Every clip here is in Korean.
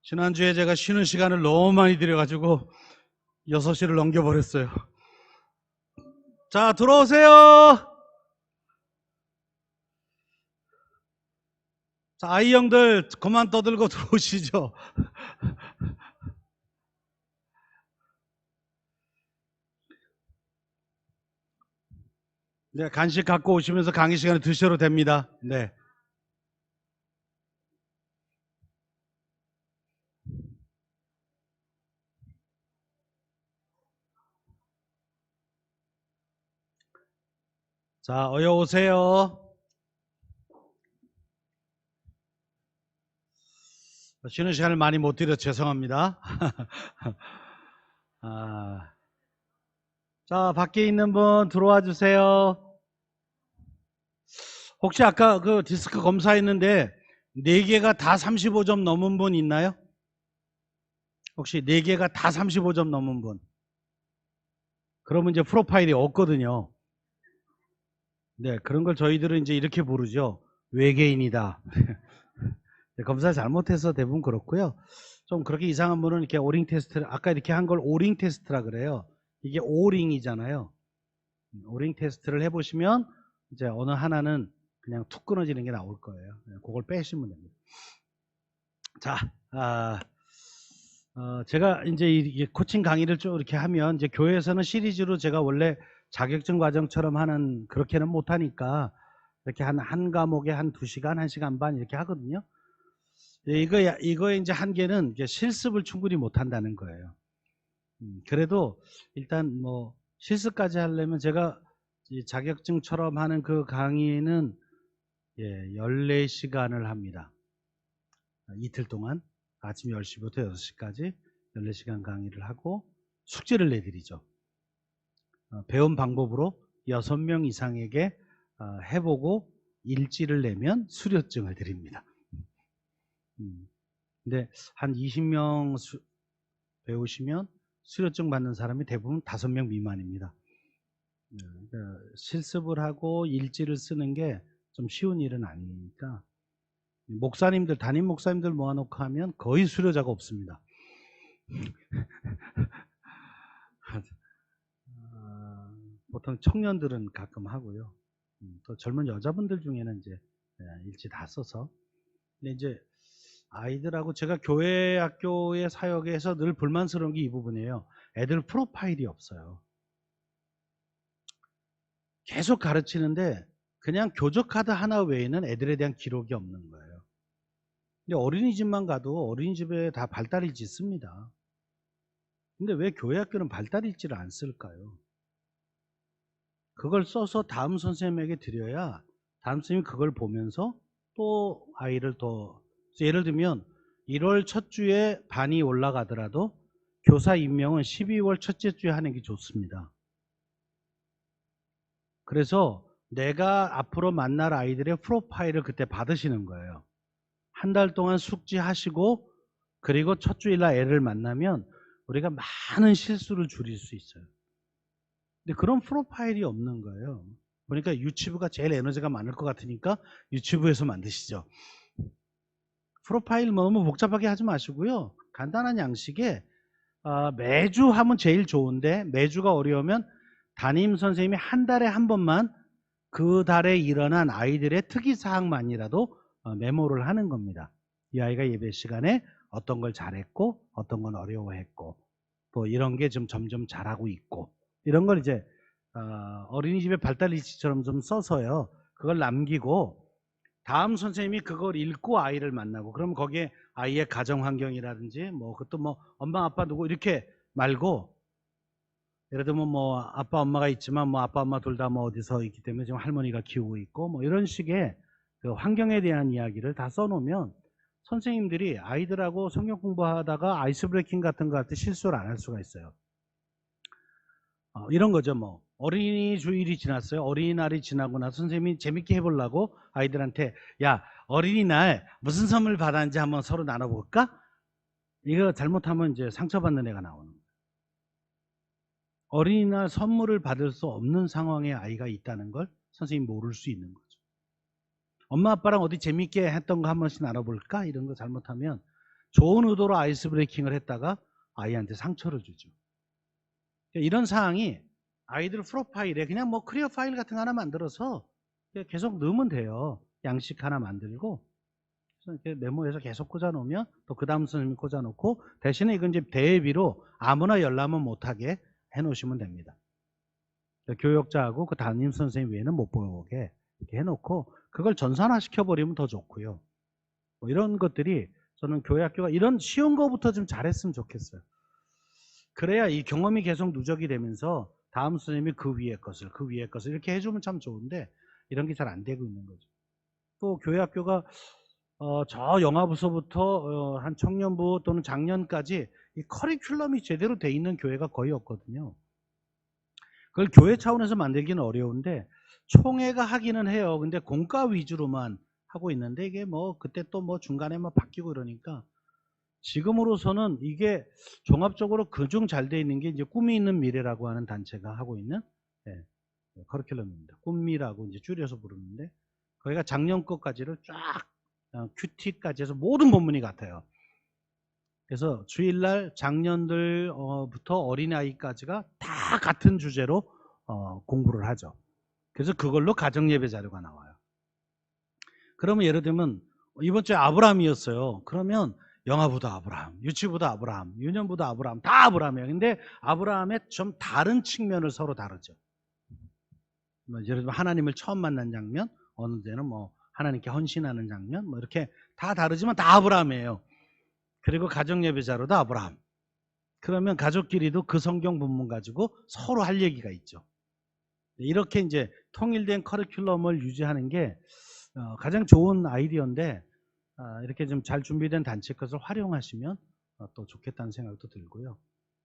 지난주에 제가 쉬는 시간을 너무 많이 들여가지고 6시를 넘겨버렸어요. 자, 들어오세요. 자, 아이 형들 그만 떠들고 들어오시죠. 네, 간식 갖고 오시면서 강의 시간에 드셔도 됩니다. 네. 자, 어여 오세요. 쉬는 시간을 많이 못 드려 죄송합니다. 자, 밖에 있는 분 들어와 주세요. 혹시 아까 그 디스크 검사했는데 4개가 다 35점 넘은 분 있나요? 혹시 4개가 다 35점 넘은 분? 그러면 이제 프로파일이 없거든요. 네, 그런 걸 저희들은 이제 이렇게 부르죠. 외계인이다. 검사 잘못해서 대부분 그렇고요. 좀 그렇게 이상한 분은 이렇게 오링 테스트를, 아까 이렇게 한 걸 오링 테스트라 그래요. 이게 오링이잖아요. 오링 테스트를 해보시면 이제 어느 하나는 그냥 툭 끊어지는 게 나올 거예요. 그걸 빼시면 됩니다. 자, 제가 이제 이 코칭 강의를 좀 이렇게 하면 이제 교회에서는 시리즈로 제가 원래 자격증 과정처럼 하는 그렇게는 못하니까 이렇게 한 과목에 한 2시간, 1시간 반 이렇게 하거든요. 이거의 이제 한계는 이제 실습을 충분히 못한다는 거예요. 그래도 일단 뭐 실습까지 하려면 제가 이 자격증처럼 하는 그 강의는 14시간을 합니다. 이틀 동안 아침 10시부터 6시까지 14시간 강의를 하고 숙제를 내드리죠. 배운 방법으로 6명 이상에게 해보고 일지를 내면 수료증을 드립니다. 근데 한 20명 배우시면 수료증 받는 사람이 대부분 5명 미만입니다. 그러니까 실습을 하고 일지를 쓰는 게 좀 쉬운 일은 아니니까 목사님들, 담임 목사님들 모아놓고 하면 거의 수료자가 없습니다. 보통 청년들은 가끔 하고요. 또 젊은 여자분들 중에는 이제 일지 다 써서. 근데 이제 아이들하고 제가 교회 학교의 사역에서 늘 불만스러운 게 이 부분이에요. 애들 프로파일이 없어요. 계속 가르치는데 그냥 교적 카드 하나 외에는 애들에 대한 기록이 없는 거예요. 근데 어린이집만 가도 어린이집에 다 발달일지 씁니다. 근데 왜 교회 학교는 발달일지를 안 쓸까요? 그걸 써서 다음 선생님에게 드려야 다음 선생님이 그걸 보면서 또 아이를 더, 예를 들면 1월 첫 주에 반이 올라가더라도 교사 임명은 12월 첫째 주에 하는 게 좋습니다. 그래서 내가 앞으로 만날 아이들의 프로파일을 그때 받으시는 거예요. 한 달 동안 숙지하시고 그리고 첫 주일날 애를 만나면 우리가 많은 실수를 줄일 수 있어요. 근데 그런 프로파일이 없는 거예요. 보니까 유치부가 제일 에너지가 많을 것 같으니까 유치부에서 만드시죠. 프로파일 너무 복잡하게 하지 마시고요. 간단한 양식에 매주 하면 제일 좋은데 매주가 어려우면 담임 선생님이 한 달에 한 번만 그 달에 일어난 아이들의 특이사항만이라도 메모를 하는 겁니다. 이 아이가 예배 시간에 어떤 걸 잘했고 어떤 건 어려워했고 또 이런 게 좀 점점 잘하고 있고 이런 걸 이제 어린이집의 발달일지처럼 좀 써서요. 그걸 남기고 다음 선생님이 그걸 읽고 아이를 만나고 그럼 거기에 아이의 가정 환경이라든지 뭐 그것도 뭐 엄마 아빠 누구 이렇게 말고 예를 들면 뭐 아빠 엄마가 있지만 뭐 아빠 엄마 둘 다 뭐 어디서 있기 때문에 지금 할머니가 키우고 있고 뭐 이런 식의 그 환경에 대한 이야기를 다 써놓으면 선생님들이 아이들하고 성경 공부하다가 아이스 브레이킹 같은 거 할 때 실수를 안 할 수가 있어요. 이런 거죠. 뭐 어린이 주일이 지났어요. 어린이날이 지나고 나서 선생님이 재밌게 해보려고 아이들한테 야 어린이날 무슨 선물 받았는지 한번 서로 나눠볼까? 이거 잘못하면 이제 상처받는 애가 나오는 거예요. 어린이날 선물을 받을 수 없는 상황에 아이가 있다는 걸 선생님이 모를 수 있는 거죠. 엄마 아빠랑 어디 재밌게 했던 거 한 번씩 나눠볼까? 이런 거 잘못하면 좋은 의도로 아이스 브레이킹을 했다가 아이한테 상처를 주죠. 이런 사항이 아이들 프로파일에 그냥 뭐 클리어 파일 같은 거 하나 만들어서 계속 넣으면 돼요. 양식 하나 만들고 이렇게 메모해서 계속 꽂아 놓으면 또 그 다음 선생님이 꽂아 놓고, 대신에 이건 이제 대비로 아무나 열람은 못하게 해 놓으시면 됩니다. 교역자하고 그 담임 선생님 외에는 못 보게 이렇게 해 놓고 그걸 전산화 시켜버리면 더 좋고요. 뭐 이런 것들이 저는 교회 학교가 이런 쉬운 거부터 좀 잘했으면 좋겠어요. 그래야 이 경험이 계속 누적이 되면서 다음 선생님이 그 위에 것을 그 위에 것을 이렇게 해주면 참 좋은데 이런 게 잘 안 되고 있는 거죠. 또 교회 학교가 저 영아부서부터 한 청년부 또는 작년까지 이 커리큘럼이 제대로 돼 있는 교회가 거의 없거든요. 그걸 교회 차원에서 만들기는 어려운데 총회가 하기는 해요. 근데 공과 위주로만 하고 있는데 이게 뭐 그때 또 뭐 중간에 뭐 바뀌고 이러니까 지금으로서는 이게 종합적으로 그중 잘 돼 있는 게 이제 꿈이 있는 미래라고 하는 단체가 하고 있는 커리큘럼입니다. 꿈미라고 이제 줄여서 부르는데 거기가 작년 것까지를 쫙 큐티까지 해서 모든 본문이 같아요. 그래서 주일날 작년들부터 어린아이까지가 다 같은 주제로 공부를 하죠. 그래서 그걸로 가정예배 자료가 나와요. 그러면 예를 들면 이번 주에 아브라함이었어요. 그러면 영아부도 아브라함, 유치부도 아브라함, 유년부도 아브라함, 다 아브라함이에요. 근데 아브라함의 좀 다른 측면을 서로 다루죠. 예를 들면 하나님을 처음 만난 장면, 어느 데는 뭐 하나님께 헌신하는 장면, 뭐 이렇게 다 다르지만 다 아브라함이에요. 그리고 가정예배자로도 아브라함. 그러면 가족끼리도 그 성경 본문 가지고 서로 할 얘기가 있죠. 이렇게 이제 통일된 커리큘럼을 유지하는 게 가장 좋은 아이디어인데 이렇게 좀 잘 준비된 단체 것을 활용하시면 또 좋겠다는 생각도 들고요.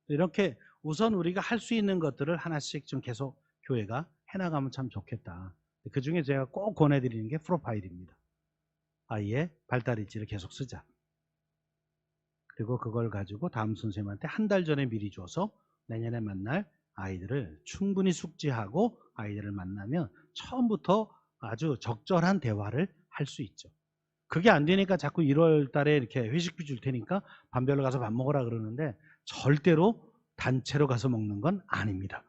이렇게 우선 우리가 할 수 있는 것들을 하나씩 좀 계속 교회가 해나가면 참 좋겠다. 그 중에 제가 꼭 권해드리는 게 프로파일입니다. 아이의 발달일지를 계속 쓰자. 그리고 그걸 가지고 다음 선생님한테 한 달 전에 미리 줘서 내년에 만날 아이들을 충분히 숙지하고 아이들을 만나면 처음부터 아주 적절한 대화를 할 수 있죠. 그게 안 되니까 자꾸 1월 달에 이렇게 회식비 줄 테니까 반별로 가서 밥 먹으라 그러는데 절대로 단체로 가서 먹는 건 아닙니다.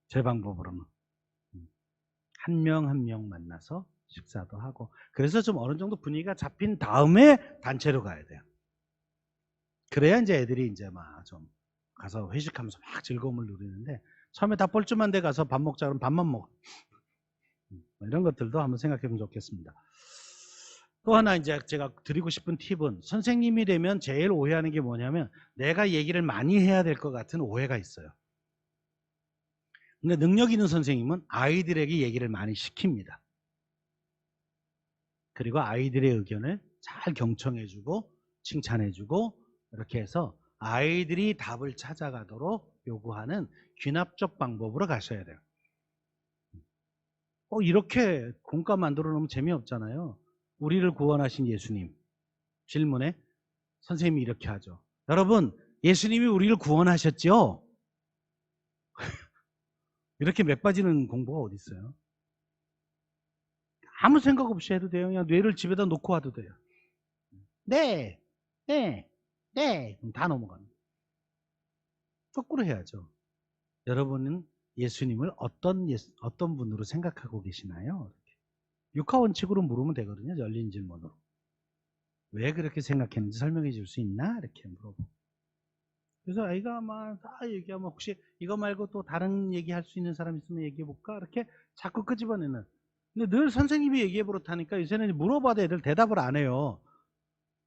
제 방법으로는. 한 명 한 명 만나서 식사도 하고, 그래서 좀 어느 정도 분위기가 잡힌 다음에 단체로 가야 돼요. 그래야 이제 애들이 이제 막 좀 가서 회식하면서 막 즐거움을 누리는데 처음에 다 뻘쭘한 데 가서 밥 먹자 그러면 밥만 먹어. 이런 것들도 한번 생각해 보면 좋겠습니다. 또 하나 이제 제가 드리고 싶은 팁은, 선생님이 되면 제일 오해하는 게 뭐냐면 내가 얘기를 많이 해야 될 것 같은 오해가 있어요. 근데 능력 있는 선생님은 아이들에게 얘기를 많이 시킵니다. 그리고 아이들의 의견을 잘 경청해주고 칭찬해주고 이렇게 해서 아이들이 답을 찾아가도록 요구하는 귀납적 방법으로 가셔야 돼요. 이렇게 공과 만들어 놓으면 재미없잖아요. 우리를 구원하신 예수님 질문에 선생님이 이렇게 하죠. 여러분, 예수님이 우리를 구원하셨죠? 이렇게 맥 빠지는 공부가 어디 있어요? 아무 생각 없이 해도 돼요. 그냥 뇌를 집에다 놓고 와도 돼요. 네, 네, 네. 그럼 다 넘어가는 거예요. 거꾸로 해야죠. 여러분은 예수님을 어떤 분으로 생각하고 계시나요? 육하 원칙으로 물으면 되거든요. 열린 질문으로. 왜 그렇게 생각했는지 설명해 줄 수 있나? 이렇게 물어보고. 그래서 아이가 막 다 얘기하면 혹시 이거 말고 또 다른 얘기할 수 있는 사람 있으면 얘기해 볼까? 이렇게 자꾸 끄집어내는. 근데 늘 선생님이 얘기해 버릇하니까 요새는 물어봐도 애들 대답을 안 해요.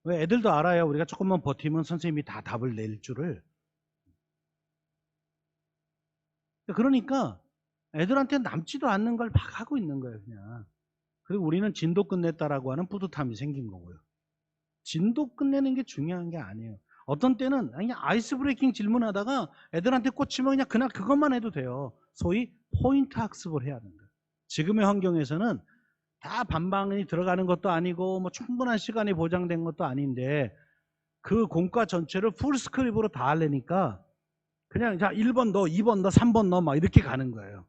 왜? 애들도 알아요. 우리가 조금만 버티면 선생님이 다 답을 낼 줄을. 그러니까 애들한테 남지도 않는 걸 막 하고 있는 거예요, 그냥. 그리고 우리는 진도 끝냈다라고 하는 뿌듯함이 생긴 거고요. 진도 끝내는 게 중요한 게 아니에요. 어떤 때는 그냥 아이스 브레이킹 질문하다가 애들한테 꽂히면 그냥 그날 그것만 해도 돼요. 소위 포인트 학습을 해야 하는 거예요. 지금의 환경에서는 다 반방이 들어가는 것도 아니고 뭐 충분한 시간이 보장된 것도 아닌데 그 공과 전체를 풀스크립으로 다 하려니까 그냥 자 1번 넣어, 2번 넣어, 3번 넣어 막 이렇게 가는 거예요.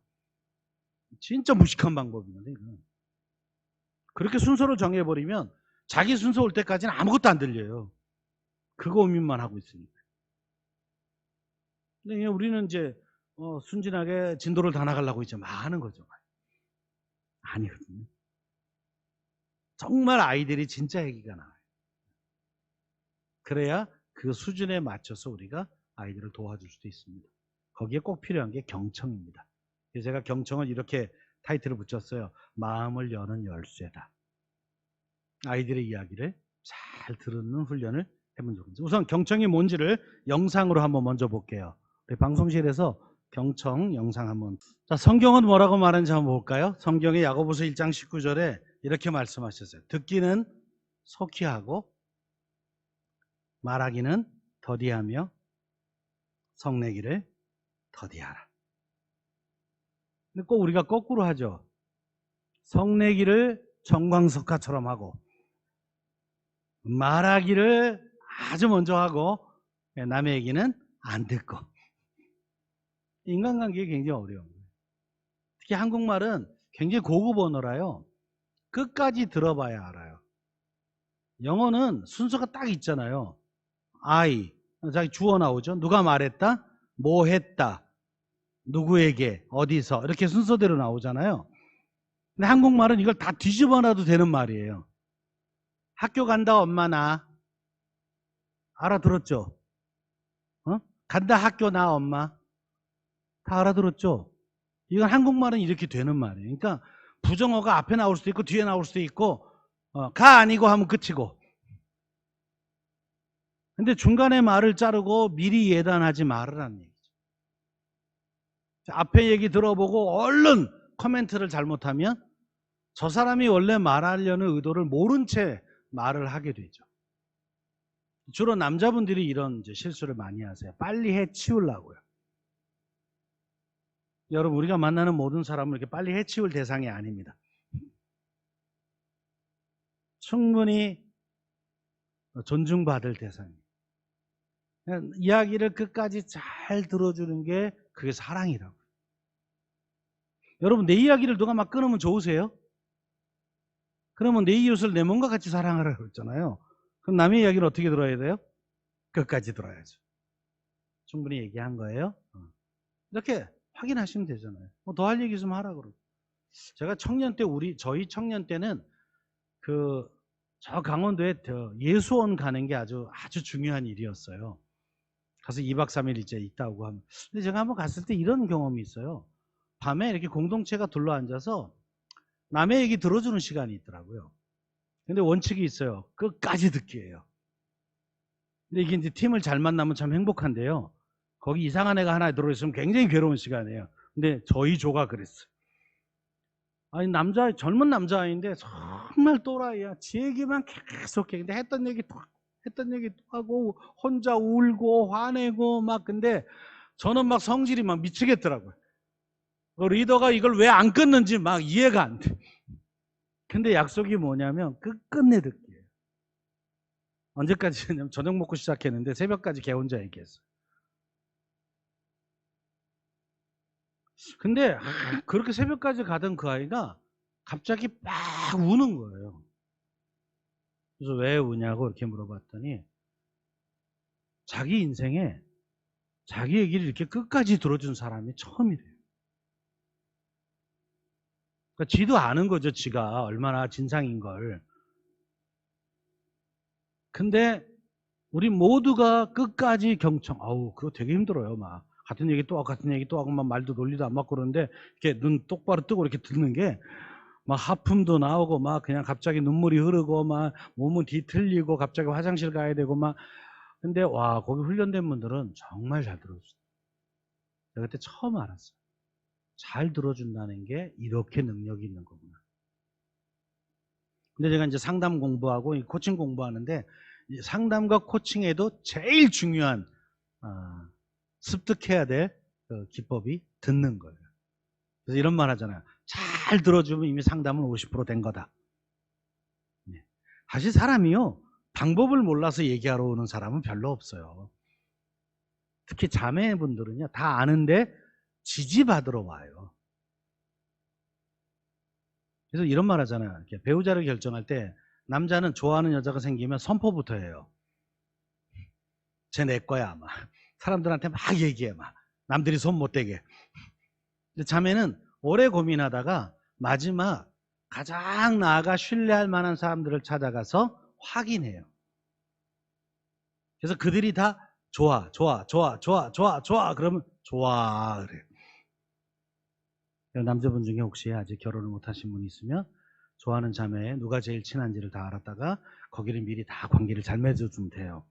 진짜 무식한 방법이거든요. 그렇게 순서를 정해버리면 자기 순서 올 때까지는 아무것도 안 들려요. 그거 고민만 하고 있으니까. 근데 우리는 이제 순진하게 진도를 다 나가려고 이제 막 하는 거죠. 아니거든요. 정말 아이들이 진짜 얘기가 나와요. 그래야 그 수준에 맞춰서 우리가 아이들을 도와줄 수도 있습니다. 거기에 꼭 필요한 게 경청입니다. 그래서 제가 경청을 이렇게 타이틀을 붙였어요. 마음을 여는 열쇠다. 아이들의 이야기를 잘 듣는 훈련을 해본 적이 있습니다. 우선 경청이 뭔지를 영상으로 한번 먼저 볼게요. 우리 방송실에서 경청 영상 한번. 자, 성경은 뭐라고 말하는지 한번 볼까요? 성경의 야고보서 1장 19절에 이렇게 말씀하셨어요. 듣기는 속히 하고 말하기는 더디하며 성내기를 더디하라. 근데 꼭 우리가 거꾸로 하죠. 성내기를 정광석화처럼 하고 말하기를 아주 먼저 하고 남의 얘기는 안 듣고. 인간관계가 굉장히 어려워요. 특히 한국말은 굉장히 고급 언어라요. 끝까지 들어봐야 알아요. 영어는 순서가 딱 있잖아요. I, 자기 주어 나오죠. 누가 말했다? 뭐 했다? 누구에게? 어디서? 이렇게 순서대로 나오잖아요. 근데 한국말은 이걸 다 뒤집어 놔도 되는 말이에요. 학교 간다 엄마 나. 알아들었죠? 간다 학교 나 엄마. 다 알아들었죠? 이건 한국말은 이렇게 되는 말이에요. 그러니까 부정어가 앞에 나올 수도 있고 뒤에 나올 수도 있고 가 아니고 하면 끝이고. 근데 중간에 말을 자르고 미리 예단하지 말으라는 얘기죠. 앞에 얘기 들어보고 얼른 코멘트를 잘못하면 저 사람이 원래 말하려는 의도를 모른 채 말을 하게 되죠. 주로 남자분들이 이런 이제 실수를 많이 하세요. 빨리 해치우려고요. 여러분, 우리가 만나는 모든 사람은 이렇게 빨리 해치울 대상이 아닙니다. 충분히 존중받을 대상입니다. 이야기를 끝까지 잘 들어주는 게 그게 사랑이라고요. 여러분, 내 이야기를 누가 막 끊으면 좋으세요? 그러면 내 이웃을 내 몸과 같이 사랑하라고 그랬잖아요. 그럼 남의 이야기를 어떻게 들어야 돼요? 끝까지 들어야죠. 충분히 얘기한 거예요. 이렇게 확인하시면 되잖아요. 뭐 더 할 얘기 있으면 하라 그러고. 제가 청년 때 저희 청년 때는 저 강원도에 예수원 가는 게 아주 중요한 일이었어요. 가서 2박 3일 이제 있다고 하면. 근데 제가 한번 갔을 때 이런 경험이 있어요. 밤에 이렇게 공동체가 둘러앉아서 남의 얘기 들어주는 시간이 있더라고요. 근데 원칙이 있어요. 끝까지 듣기예요. 근데 이게 이제 팀을 잘 만나면 참 행복한데요. 거기 이상한 애가 하나 들어있으면 굉장히 괴로운 시간이에요. 근데 저희 조가 그랬어요. 아니 젊은 남자아이인데 정말 또라이야. 지 얘기만 계속 해. 근데 했던 얘기 또 하고 혼자 울고 화내고 막. 근데 저는 막 성질이 막 미치겠더라고요. 리더가 이걸 왜 안 끊는지 막 이해가 안 돼. 근데 약속이 뭐냐면 끝끝내 듣기예요. 언제까지 저녁 먹고 시작했는데 새벽까지 걔 혼자 얘기했어요. 근데 그렇게 새벽까지 가던 그 아이가 갑자기 막 우는 거예요. 그래서 왜 우냐고 이렇게 물어봤더니 자기 인생에 자기 얘기를 이렇게 끝까지 들어준 사람이 처음이래요. 그러니까 지도 아는 거죠. 지가 얼마나 진상인 걸. 근데 우리 모두가 끝까지 경청. 아우 그거 되게 힘들어요. 막 같은 얘기 또 하고 막 말도 논리도 안 맞고 그러는데 이렇게 눈 똑바로 뜨고 이렇게 듣는 게 막 하품도 나오고 막 그냥 갑자기 눈물이 흐르고 막 몸은 뒤틀리고 갑자기 화장실 가야 되고 막. 근데 와 거기 훈련된 분들은 정말 잘 들어주세요. 내가 그때 처음 알았어요. 잘 들어준다는 게 이렇게 능력이 있는 거구나. 근데 제가 이제 상담 공부하고 코칭 공부하는데 상담과 코칭에도 제일 중요한 습득해야 될 기법이 듣는 거예요. 그래서 이런 말 하잖아요. 잘 들어주면 이미 상담은 50%된 거다. 네. 사실 사람이요. 방법을 몰라서 얘기하러 오는 사람은 별로 없어요. 특히 자매분들은요. 다 아는데 지지받으러 와요. 그래서 이런 말 하잖아요. 이렇게 배우자를 결정할 때 남자는 좋아하는 여자가 생기면 선포부터 해요. 쟤 내 거야, 막. 사람들한테 막 얘기해, 막. 남들이 손 못 대게. 근데 자매는 오래 고민하다가 마지막 가장 나아가 신뢰할 만한 사람들을 찾아가서 확인해요. 그래서 그들이 다 좋아, 좋아, 좋아, 좋아, 좋아, 좋아. 그러면 좋아. 그래요. 남자분 중에 혹시 아직 결혼을 못 하신 분이 있으면 좋아하는 자매에 누가 제일 친한지를 다 알았다가 거기를 미리 다 관계를 잘 맺어주면 돼요.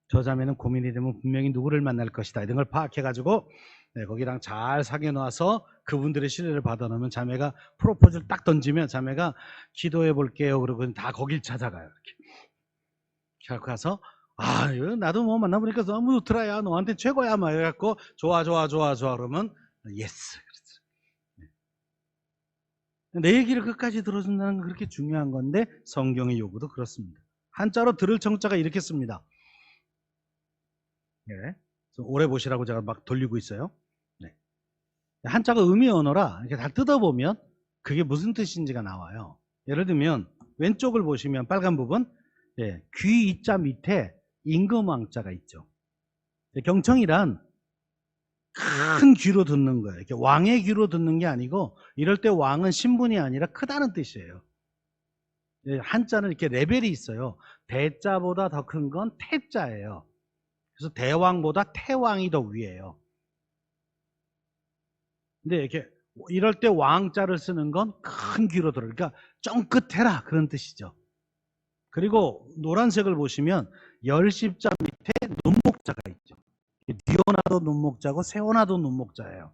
저 자매는 고민이 되면 분명히 누구를 만날 것이다. 이런 걸 파악해가지고 거기랑 잘 사귀어놔서 그분들의 신뢰를 받아놓으면 자매가 프로포즈를 딱 던지면 자매가 기도해 볼게요. 그러고 다 거길 찾아가요. 이렇게. 그래서 가서 나도 뭐 만나보니까 너무 좋더라. 야, 너한테 최고야. 막 이래갖고 좋아, 좋아, 좋아, 좋아. 그러면 예스. 내 얘기를 끝까지 들어준다는 건 그렇게 중요한 건데 성경의 요구도 그렇습니다. 한자로 들을 청자가 이렇게 씁니다. 네. 오래 보시라고 제가 막 돌리고 있어요. 네. 한자가 의미 언어라 이렇게 다 뜯어보면 그게 무슨 뜻인지가 나와요. 예를 들면 왼쪽을 보시면 빨간 부분 귀 이자 밑에 임금왕자가 있죠. 경청이란 큰 귀로 듣는 거예요. 이렇게 왕의 귀로 듣는 게 아니고 이럴 때 왕은 신분이 아니라 크다는 뜻이에요. 한자는 이렇게 레벨이 있어요. 대자보다 더 큰 건 태자예요. 그래서 대왕보다 태왕이 더 위에요. 근데 이렇게 이럴 때 왕자를 쓰는 건 큰 귀로 들어. 그러니까 쫑긋해라 그런 뜻이죠. 그리고 노란색을 보시면 열십자 밑에 눈목자가 있죠. 뉘어놔도 눈목자고 세워놔도 눈목자예요.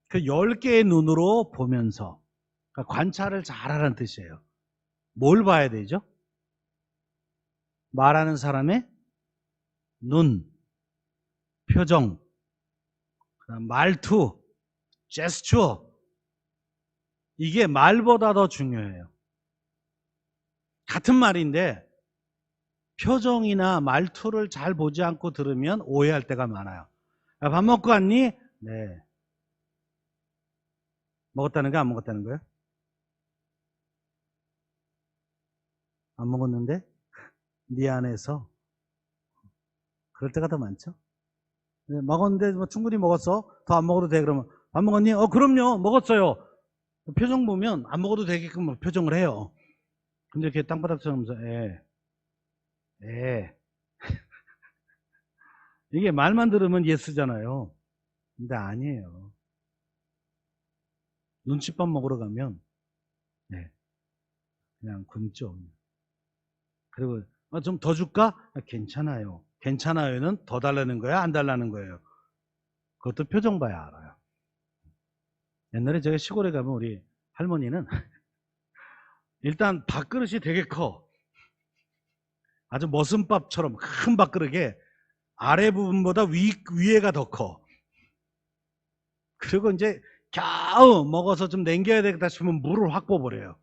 그 10개의 눈으로 보면서 그러니까 관찰을 잘하라는 뜻이에요. 뭘 봐야 되죠? 말하는 사람의 눈, 표정, 말투, 제스처. 이게 말보다 더 중요해요. 같은 말인데 표정이나 말투를 잘 보지 않고 들으면 오해할 때가 많아요. 야, 밥 먹고 왔니? 네. 먹었다는 거 안 먹었다는 거예요? 안 먹었는데 네 안에서 그럴 때가 더 많죠. 네, 먹었는데 뭐 충분히 먹었어. 더 안 먹어도 돼. 그러면 밥 먹었니? 그럼요. 먹었어요. 표정 보면 안 먹어도 되게끔 표정을 해요. 근데 이렇게 땅바닥 쳐면서 이게 말만 들으면 예스잖아요. 근데 아니에요. 눈칫밥 먹으러 가면 그냥 굶죠. 그리고 좀 더 줄까? 괜찮아요. 괜찮아요는 더 달라는 거야? 안 달라는 거예요? 그것도 표정 봐야 알아요. 옛날에 제가 시골에 가면 우리 할머니는 일단 밥그릇이 되게 커. 아주 머슴밥처럼 큰 밥그릇에 아래 부분보다 위에가 더 커. 그리고 이제 겨우 먹어서 좀 남겨야 되겠다 싶으면 물을 확 부어버려요.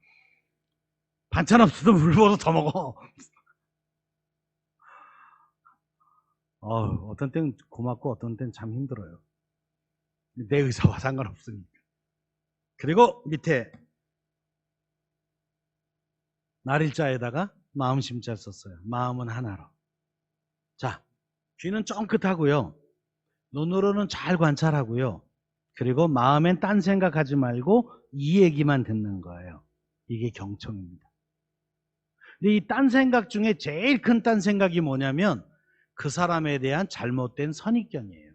반찬 없어도 물 부어서 더 먹어. 어떤 때는 고맙고 어떤 때는 참 힘들어요. 내 의사와 상관없으니까. 그리고 밑에 날일자에다가 마음 심자 썼어요. 마음은 하나로. 자, 귀는 쫑긋하고요. 눈으로는 잘 관찰하고요. 그리고 마음엔 딴 생각하지 말고 이 얘기만 듣는 거예요. 이게 경청입니다. 근데 이 딴 생각 중에 제일 큰 딴 생각이 뭐냐면 그 사람에 대한 잘못된 선입견이에요.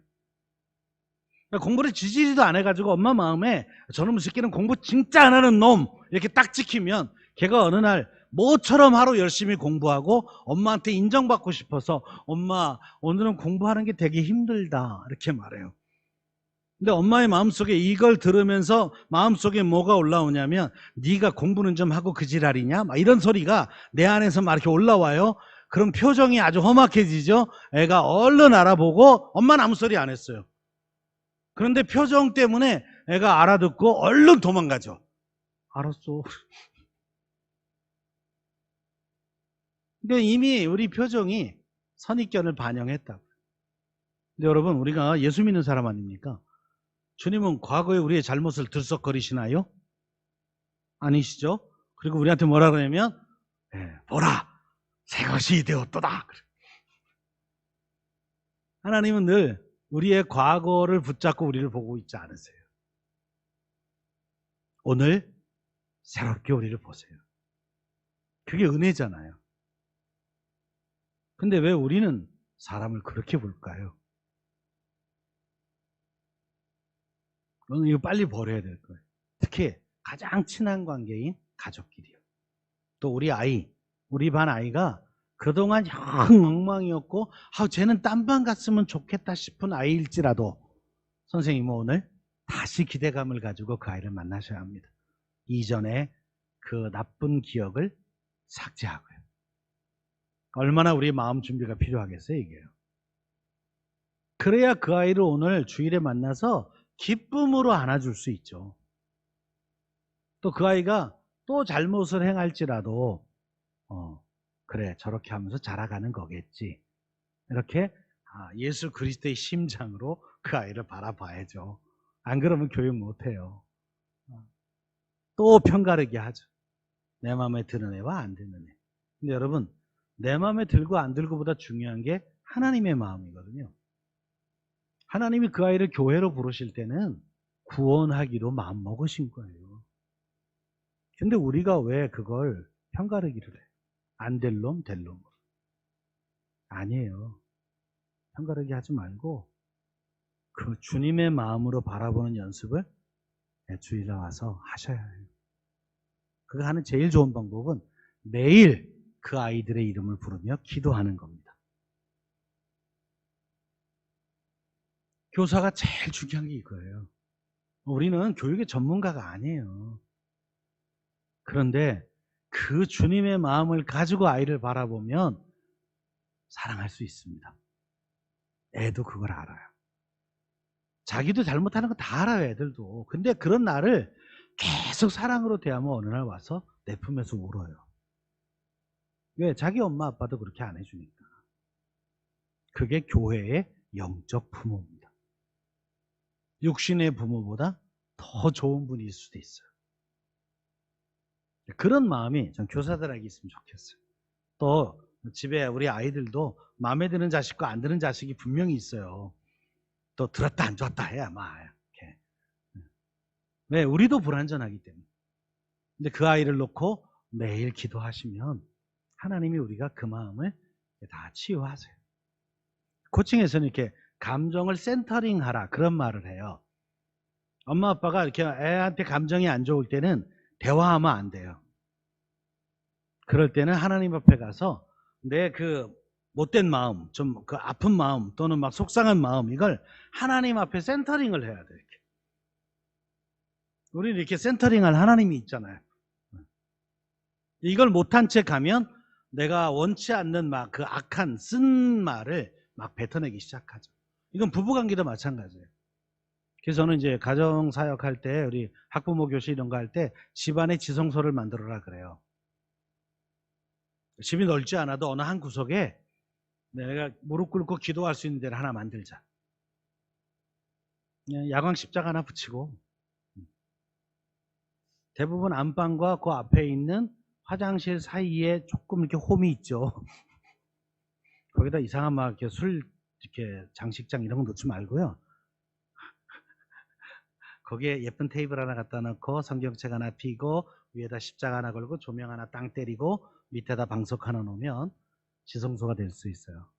그러니까 공부를 지지리도 안 해가지고 엄마 마음에 저놈의 새끼는 공부 진짜 안 하는 놈 이렇게 딱 찍히면 걔가 어느 날 모처럼 하루 열심히 공부하고 엄마한테 인정받고 싶어서 엄마 오늘은 공부하는 게 되게 힘들다 이렇게 말해요. 근데 엄마의 마음속에 이걸 들으면서 마음속에 뭐가 올라오냐면 네가 공부는 좀 하고 그 지랄이냐? 막 이런 소리가 내 안에서 막 이렇게 올라와요. 그럼 표정이 아주 험악해지죠. 애가 얼른 알아보고 엄마는 아무 소리 안 했어요. 그런데 표정 때문에 애가 알아듣고 얼른 도망가죠. 알았어. 그러니까 이미 우리 표정이 선입견을 반영했다고. 근데 여러분 우리가 예수 믿는 사람 아닙니까? 주님은 과거에 우리의 잘못을 들썩거리시나요? 아니시죠? 그리고 우리한테 뭐라 그러냐면 보라 새것이 되었도다. 하나님은 늘 우리의 과거를 붙잡고 우리를 보고 있지 않으세요. 오늘 새롭게 우리를 보세요. 그게 은혜잖아요. 근데 왜 우리는 사람을 그렇게 볼까요? 오늘 이거 빨리 버려야 될 거예요. 특히 가장 친한 관계인 가족끼리요. 또 우리 아이, 우리 반 아이가 그동안 영 엉망이었고 쟤는 딴 반 갔으면 좋겠다 싶은 아이일지라도 선생님은 오늘 다시 기대감을 가지고 그 아이를 만나셔야 합니다. 이전에 그 나쁜 기억을 삭제하고요. 얼마나 우리 마음 준비가 필요하겠어요, 이게요. 그래야 그 아이를 오늘 주일에 만나서 기쁨으로 안아줄 수 있죠. 또 그 아이가 또 잘못을 행할지라도 그래 저렇게 하면서 자라가는 거겠지. 이렇게 예수 그리스도의 심장으로 그 아이를 바라봐야죠. 안 그러면 교육 못해요. 또 편가르게 하죠. 내 마음에 드는 애와 안 드는 애. 근데 여러분 내 마음에 들고 안 들고보다 중요한 게 하나님의 마음이거든요. 하나님이 그 아이를 교회로 부르실 때는 구원하기로 마음먹으신 거예요. 근데 우리가 왜 그걸 편가르기를 해? 안 될 놈, 될 놈으로. 아니에요. 편가르기 하지 말고 그 주님의 마음으로 바라보는 연습을 주일에 와서 하셔야 해요. 그거 하는 제일 좋은 방법은 매일 그 아이들의 이름을 부르며 기도하는 겁니다. 교사가 제일 중요한 게 이거예요. 우리는 교육의 전문가가 아니에요. 그런데 그 주님의 마음을 가지고 아이를 바라보면 사랑할 수 있습니다. 애도 그걸 알아요. 자기도 잘못하는 거 다 알아요, 애들도. 근데 그런 나를 계속 사랑으로 대하면 어느 날 와서 내 품에서 울어요. 왜? 자기 엄마 아빠도 그렇게 안 해주니까. 그게 교회의 영적 부모입니다. 육신의 부모보다 더 좋은 분일 수도 있어요. 그런 마음이 전 교사들에게 있으면 좋겠어요. 또 집에 우리 아이들도 마음에 드는 자식과 안 드는 자식이 분명히 있어요. 또 들었다 안 좋았다 해야 막 이렇게. 왜? 우리도 불완전하기 때문에. 근데 그 아이를 놓고 매일 기도하시면 하나님이 우리가 그 마음을 다 치유하세요. 코칭에서는 이렇게 감정을 센터링 하라 그런 말을 해요. 엄마 아빠가 이렇게 애한테 감정이 안 좋을 때는 대화하면 안 돼요. 그럴 때는 하나님 앞에 가서 내 그 못된 마음, 좀 그 아픈 마음 또는 막 속상한 마음 이걸 하나님 앞에 센터링을 해야 돼. 이렇게. 우리는 이렇게 센터링할 하나님이 있잖아요. 이걸 못한 채 가면 내가 원치 않는 막 그 악한 쓴 말을 막 뱉어내기 시작하죠. 이건 부부관계도 마찬가지예요. 그래서 저는 이제 가정사역 할 때 우리 학부모 교실 이런 거 할 때 집안에 지성소를 만들어라 그래요. 집이 넓지 않아도 어느 한 구석에 내가 무릎 꿇고 기도할 수 있는 데를 하나 만들자. 야광 십자가 하나 붙이고 대부분 안방과 그 앞에 있는 화장실 사이에 조금 이렇게 홈이 있죠. 거기다 이상한 막 이렇게 술 이렇게 장식장 이런 거 넣지 말고요. 거기에 예쁜 테이블 하나 갖다 놓고 성경책 하나 펴고 위에다 십자가 하나 걸고 조명 하나 땅 때리고 밑에다 방석 하나 놓으면 지성소가 될 수 있어요.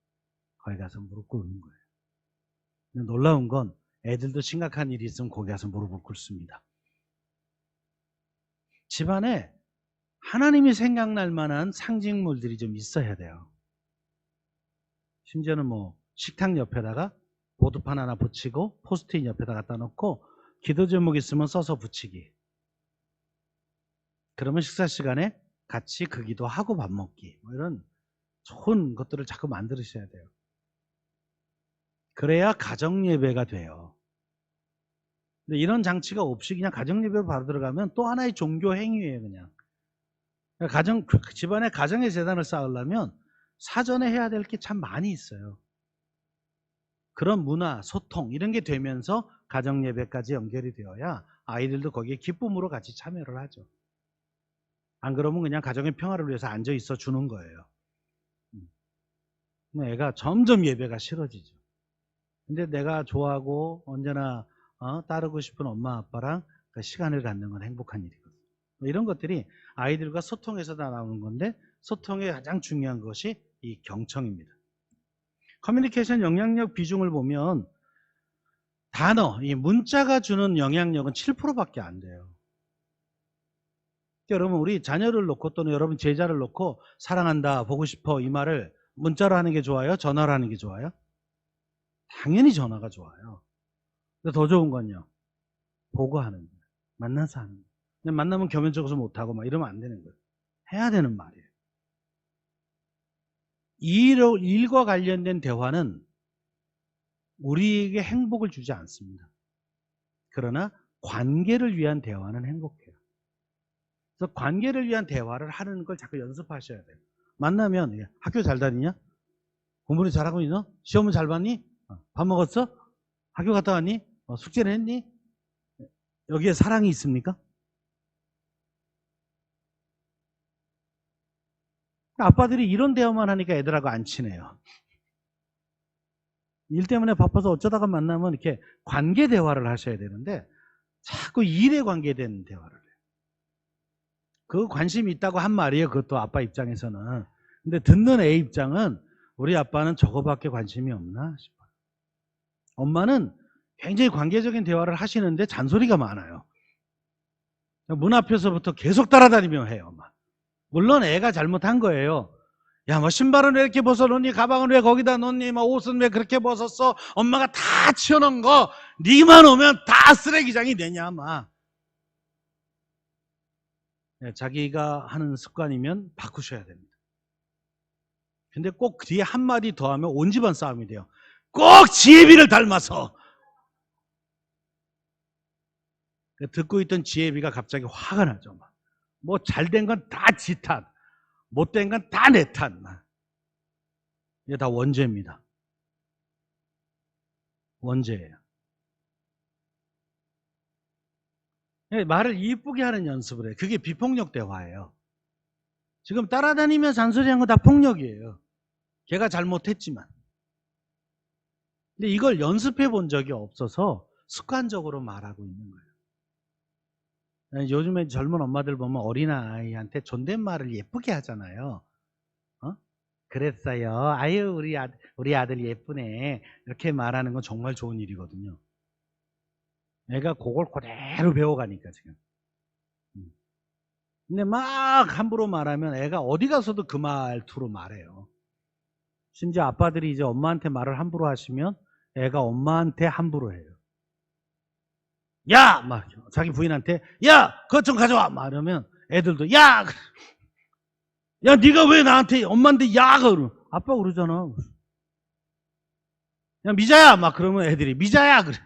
거기 가서 무릎 꿇는 거예요. 근데 놀라운 건 애들도 심각한 일이 있으면 거기 가서 무릎을 꿇습니다. 집안에 하나님이 생각날 만한 상징물들이 좀 있어야 돼요. 심지어는 뭐 식탁 옆에다가 보드판 하나 붙이고 포스트잇 옆에다 갖다 놓고 기도 제목 있으면 써서 붙이기. 그러면 식사 시간에 같이 그 기도하고 밥 먹기. 뭐 이런 좋은 것들을 자꾸 만들으셔야 돼요. 그래야 가정 예배가 돼요. 근데 이런 장치가 없이 그냥 가정 예배로 바로 들어가면 또 하나의 종교 행위예요, 그냥. 집안에 가정의 재단을 쌓으려면 사전에 해야 될 게 참 많이 있어요. 그런 문화, 소통 이런 게 되면서 가정 예배까지 연결이 되어야 아이들도 거기에 기쁨으로 같이 참여를 하죠. 안 그러면 그냥 가정의 평화를 위해서 앉아 있어 주는 거예요. 애가 점점 예배가 싫어지죠. 근데 내가 좋아하고 언제나 따르고 싶은 엄마 아빠랑 그 시간을 갖는 건 행복한 일이거든요. 이런 것들이 아이들과 소통에서 다 나오는 건데, 소통의 가장 중요한 것이 이 경청입니다. 커뮤니케이션 영향력 비중을 보면 단어, 이 문자가 주는 영향력은 7%밖에 안 돼요. 여러분, 우리 자녀를 놓고 또는 여러분 제자를 놓고 사랑한다, 보고 싶어 이 말을 문자로 하는 게 좋아요? 전화로 하는 게 좋아요? 당연히 전화가 좋아요. 근데 더 좋은 건요, 보고 하는 거예요. 만나서 하는 거예요. 근데 만나면 겸연쩍어서 못하고 막 이러면 안 되는 거예요. 해야 되는 말이에요. 일과 관련된 대화는 우리에게 행복을 주지 않습니다. 그러나 관계를 위한 대화는 행복해요. 그래서 관계를 위한 대화를 하는 걸 자꾸 연습하셔야 돼요. 만나면 학교 잘 다니냐? 공부는 잘하고 있어? 시험은 잘 봤니? 밥 먹었어? 학교 갔다 왔니? 숙제를 했니? 여기에 사랑이 있습니까? 아빠들이 이런 대화만 하니까 애들하고 안 친해요. 일 때문에 바빠서 어쩌다가 만나면 이렇게 관계 대화를 하셔야 되는데 자꾸 일에 관계된 대화를 해요. 그 관심이 있다고 한 말이에요. 그것도 아빠 입장에서는. 근데 듣는 애 입장은 우리 아빠는 저거밖에 관심이 없나 싶어요. 엄마는 굉장히 관계적인 대화를 하시는데 잔소리가 많아요. 문 앞에서부터 계속 따라다니며 해요. 엄마. 물론 애가 잘못한 거예요. 야, 뭐 신발은 왜 이렇게 벗어놓니? 가방은 왜 거기다 놓니? 뭐 옷은 왜 그렇게 벗었어? 엄마가 다 치워놓은 거 니만 오면 다 쓰레기장이 되냐, 아마. 자기가 하는 습관이면 바꾸셔야 됩니다. 근데 꼭 뒤에 한마디 더 하면 온 집안 싸움이 돼요. 꼭 지혜비를 닮아서. 듣고 있던 지혜비가 갑자기 화가 나죠. 뭐 잘된 건 다 지 탓, 못된 건 다 내 탓. 이게 다 원죄입니다. 원죄예요. 말을 이쁘게 하는 연습을 해요. 그게 비폭력 대화예요. 지금 따라다니며 잔소리한 거 다 폭력이에요. 걔가 잘못했지만. 근데 이걸 연습해 본 적이 없어서 습관적으로 말하고 있는 거예요. 요즘에 젊은 엄마들 보면 어린아이한테 존댓말을 예쁘게 하잖아요. 그랬어요. 아유, 우리 아들 예쁘네. 이렇게 말하는 건 정말 좋은 일이거든요. 애가 그걸 그대로 배워가니까 지금. 근데 막 함부로 말하면 애가 어디 가서도 그 말투로 말해요. 심지어 아빠들이 이제 엄마한테 말을 함부로 하시면 애가 엄마한테 함부로 해요. 야! 막 자기 부인한테 야! 그것 좀 가져와! 막 이러면 애들도 야! 야, 네가 왜 나한테 엄마한테 야! 그러 아빠가 그러잖아. 야, 미자야! 막 그러면 애들이 미자야! 그래.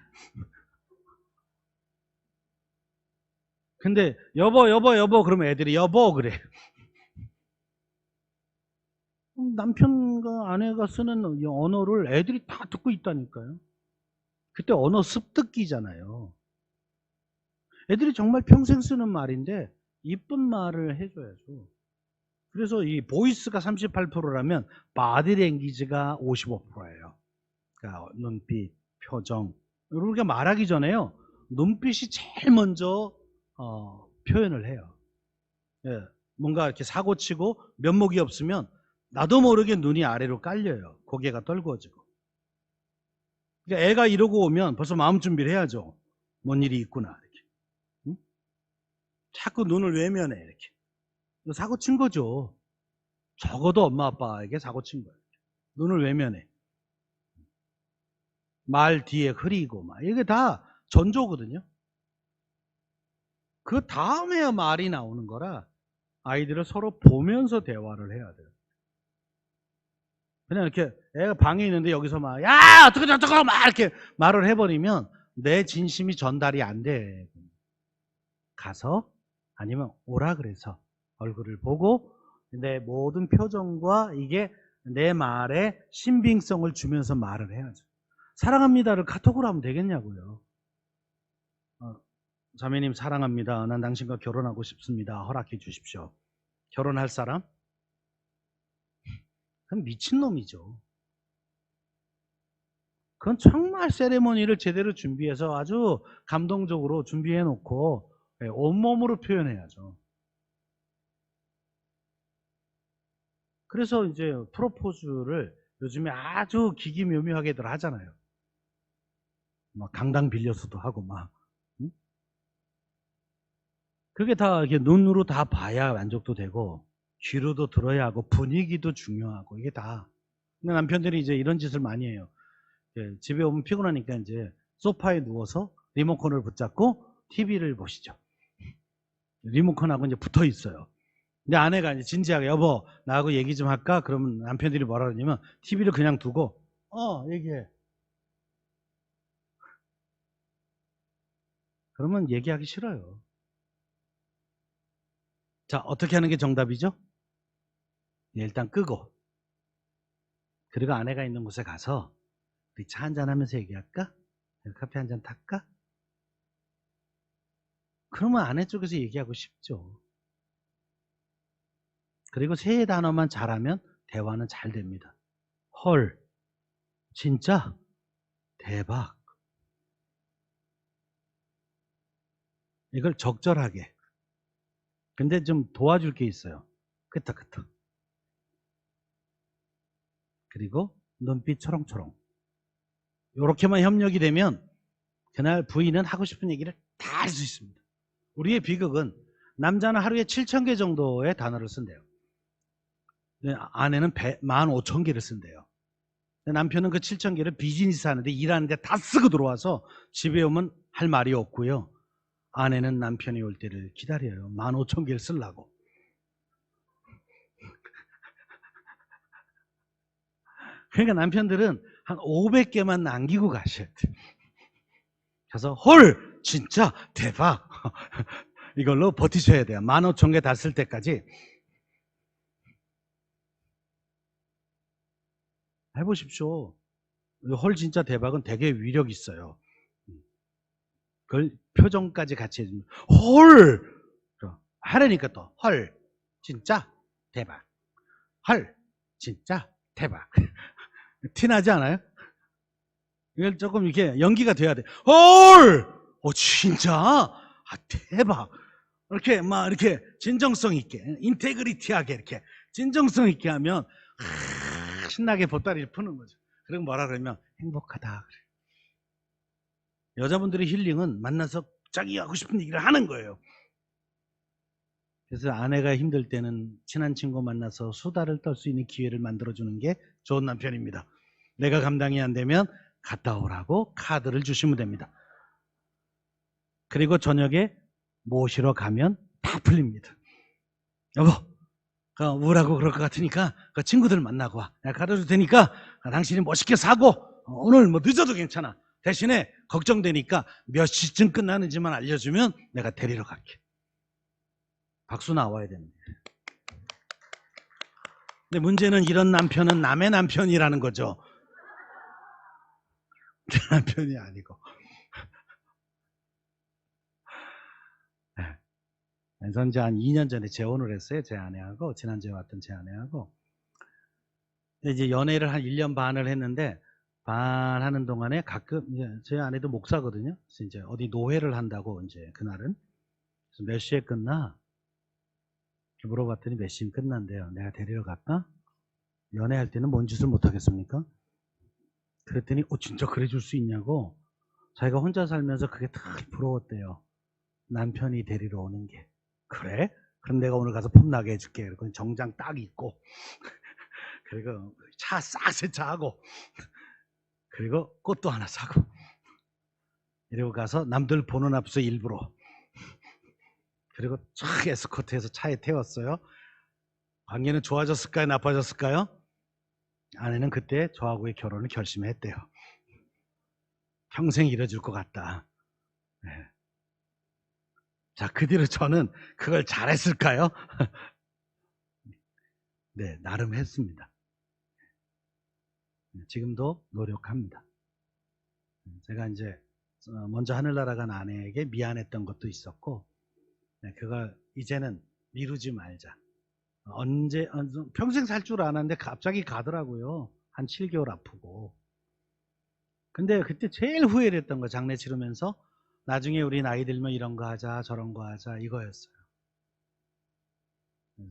근데 여보 그러면 애들이 여보 그래. 남편과 아내가 쓰는 언어를 애들이 다 듣고 있다니까요. 그때 언어 습득기잖아요. 애들이 정말 평생 쓰는 말인데 이쁜 말을 해줘야죠. 그래서 이 보이스가 38%라면 바디랭귀지가 55%예요. 그러니까 눈빛, 표정. 우리가 말하기 전에요. 눈빛이 제일 먼저 표현을 해요. 예, 뭔가 이렇게 사고치고 면목이 없으면 나도 모르게 눈이 아래로 깔려요. 고개가 떨구어지고. 그러니까 애가 이러고 오면 벌써 마음 준비를 해야죠. 뭔 일이 있구나 이렇게. 응? 자꾸 눈을 외면해 이렇게. 사고친 거죠. 적어도 엄마 아빠에게 사고친 거예요. 눈을 외면해. 말 뒤에 흐리고 막 이게 다 전조거든요. 그 다음에야 말이 나오는 거라 아이들을 서로 보면서 대화를 해야 돼요. 그냥 이렇게 애가 방에 있는데 여기서 막 야 어떡해 저떡해 막 이렇게 말을 해버리면 내 진심이 전달이 안 돼. 가서 아니면 오라 그래서 얼굴을 보고 내 모든 표정과 이게 내 말에 신빙성을 주면서 말을 해야죠. 사랑합니다를 카톡으로 하면 되겠냐고요. 자매님 사랑합니다. 난 당신과 결혼하고 싶습니다. 허락해 주십시오. 결혼할 사람? 그건 미친놈이죠. 그건 정말 세레머니를 제대로 준비해서 아주 감동적으로 준비해 놓고 온몸으로 표현해야죠. 그래서 이제 프로포즈를 요즘에 아주 기기묘묘하게들 하잖아요. 막 강당 빌려서도 하고 막. 응? 그게 다 이렇게 눈으로 다 봐야 만족도 되고 귀로도 들어야 하고 분위기도 중요하고 이게 다. 근데 남편들이 이제 이런 짓을 많이 해요. 집에 오면 피곤하니까 이제 소파에 누워서 리모컨을 붙잡고 TV를 보시죠. 리모컨하고 이제 붙어 있어요. 근데 아내가 이제 진지하게 여보 나하고 얘기 좀 할까? 그러면 남편들이 뭐라 그러냐면 TV를 그냥 두고 얘기해. 그러면 얘기하기 싫어요. 자, 어떻게 하는 게 정답이죠? 일단 끄고 그리고 아내가 있는 곳에 가서 우리 차 한잔 하면서 얘기할까? 커피 한잔 탈까? 그러면 아내 쪽에서 얘기하고 싶죠. 그리고 세 단어만 잘하면 대화는 잘 됩니다. 헐, 진짜? 대박. 이걸 적절하게. 근데 좀 도와줄 게 있어요. 끄떡끄떡. 그리고 눈빛 초롱초롱. 이렇게만 협력이 되면 그날 부인은 하고 싶은 얘기를 다 할 수 있습니다. 우리의 비극은 남자는 하루에 7,000개 정도의 단어를 쓴대요. 아내는 15,000개를 쓴대요. 남편은 그 7,000개를 비즈니스 하는데 일하는데 다 쓰고 들어와서 집에 오면 할 말이 없고요. 아내는 남편이 올 때를 기다려요. 15,000개를 쓰려고. 그러니까 남편들은 한 500개만 남기고 가셔야 돼요. 그래서 헐 진짜 대박 이걸로 버티셔야 돼요. 15,000개 다 쓸 때까지 해보십시오. 헐 진짜 대박은 되게 위력 있어요. 그걸 표정까지 같이 해주면 헐 하려니까 또 헐 진짜 대박 헐 진짜 대박 티나지 않아요? 이걸 조금 이렇게 연기가 돼야 돼. 헐 진짜 대박 이렇게 막 이렇게 진정성 있게 인테그리티하게 이렇게 진정성 있게 하면 신나게 보따리를 푸는 거죠. 그리고 뭐라 그러면 행복하다 그래. 여자분들의 힐링은 만나서 자기 하고 싶은 얘기를 하는 거예요. 그래서 아내가 힘들 때는 친한 친구 만나서 수다를 떨 수 있는 기회를 만들어주는 게 좋은 남편입니다. 내가 감당이 안 되면 갔다 오라고 카드를 주시면 됩니다. 그리고 저녁에 모시러 가면 다 풀립니다. 여보, 우울하고 그럴 것 같으니까 그 친구들 만나고 와. 내가 가르쳐 줄 테니까 당신이 멋있게 사고 오늘 뭐 늦어도 괜찮아. 대신에 걱정되니까 몇 시쯤 끝나는지만 알려주면 내가 데리러 갈게. 박수 나와야 됩니다. 근데 문제는 이런 남편은 남의 남편이라는 거죠. 내 남편이 아니고. 그래서 이제 한 2년 전에 재혼을 했어요. 제 아내하고. 지난주에 왔던 제 아내하고. 이제 연애를 한 1년 반을 했는데 반 하는 동안에 가끔 이제 제 아내도 목사거든요. 그래서 이제 어디 노회를 한다고 이제 그날은 그래서 몇 시에 끝나? 이렇게 물어봤더니 몇 시면 끝난대요. 내가 데리러 갈까? 연애할 때는 뭔 짓을 못 하겠습니까? 그랬더니 진짜 그래 줄 수 있냐고 자기가 혼자 살면서 그게 다 부러웠대요. 남편이 데리러 오는 게. 그래? 그럼 내가 오늘 가서 폼나게 해줄게. 그리고 정장 딱 입고 그리고 차 싹 세차하고 그리고 꽃도 하나 사고 이러고 가서 남들 보는 앞에서 일부러 그리고 쫙 에스코트해서 차에 태웠어요. 관계는 좋아졌을까요? 나빠졌을까요? 아내는 그때 저하고의 결혼을 결심했대요. 평생 이뤄줄 것 같다. 네. 자, 그 뒤로 저는 그걸 잘했을까요? 네, 나름 했습니다. 지금도 노력합니다. 제가 이제 먼저 하늘나라 간 아내에게 미안했던 것도 있었고 그걸 이제는 미루지 말자. 평생 살 줄 아는데 갑자기 가더라고요. 한 7개월 아프고. 근데 그때 제일 후회를 했던 거 장례 치르면서 나중에 우리 나이 들면 이런 거 하자 저런 거 하자 이거였어요.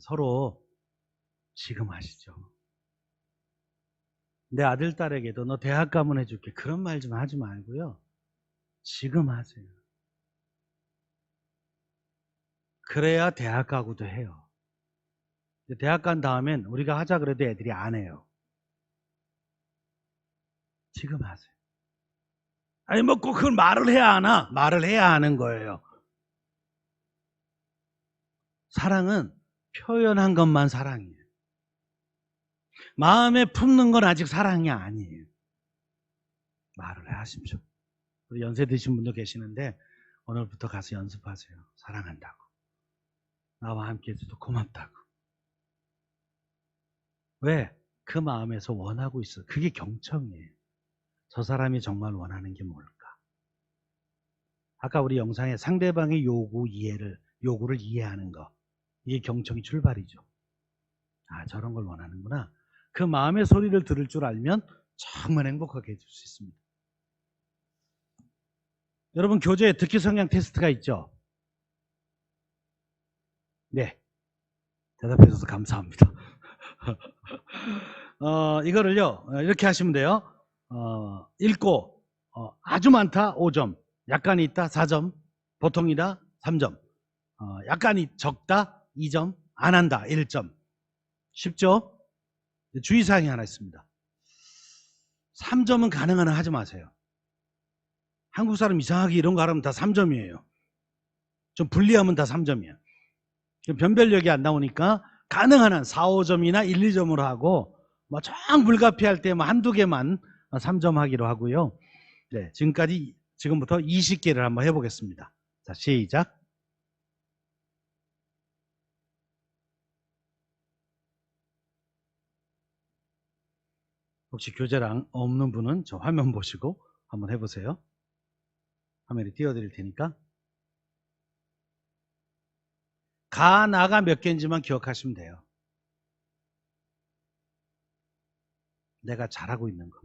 서로 지금 하시죠. 내 아들 딸에게도 너 대학 가면 해줄게 그런 말 좀 하지 말고요. 지금 하세요. 그래야 대학 가고도 해요. 대학 간 다음엔 우리가 하자 그래도 애들이 안 해요. 지금 하세요. 아니 뭐 꼭 그걸 말을 해야 하나? 말을 해야 하는 거예요. 사랑은 표현한 것만 사랑이에요. 마음에 품는 건 아직 사랑이 아니에요. 말을 하십시오. 우리 연세 드신 분도 계시는데 오늘부터 가서 연습하세요. 사랑한다고. 나와 함께 해줘도 고맙다고. 왜? 그 마음에서 원하고 있어. 그게 경청이에요. 저 사람이 정말 원하는 게 뭘까? 아까 우리 영상에 상대방의 요구를 이해하는 거. 이게 경청이 출발이죠. 아, 저런 걸 원하는구나. 그 마음의 소리를 들을 줄 알면 정말 행복하게 해줄 수 있습니다. 여러분, 교재에 듣기 성향 테스트가 있죠? 네. 대답해 주셔서 감사합니다. 이거를요, 이렇게 하시면 돼요. 읽고, 아주 많다, 5점. 약간 있다, 4점. 보통이다, 3점. 약간이 적다, 2점. 안 한다, 1점. 쉽죠? 주의사항이 하나 있습니다. 3점은 가능한 한 하지 마세요. 한국 사람 이상하게 이런 거 하면 다 3점이에요. 좀 불리하면 다 3점이야. 변별력이 안 나오니까 가능한 한 4, 5점이나 1, 2점으로 하고 정 불가피할 때 한두 개만 3점 하기로 하고요. 네, 지금부터 20개를 한번 해보겠습니다. 자, 시작. 혹시 교재랑 없는 분은 저 화면 보시고 한번 해보세요. 화면에 띄워드릴 테니까. 가, 나가 몇 개인지만 기억하시면 돼요. 내가 잘하고 있는 거.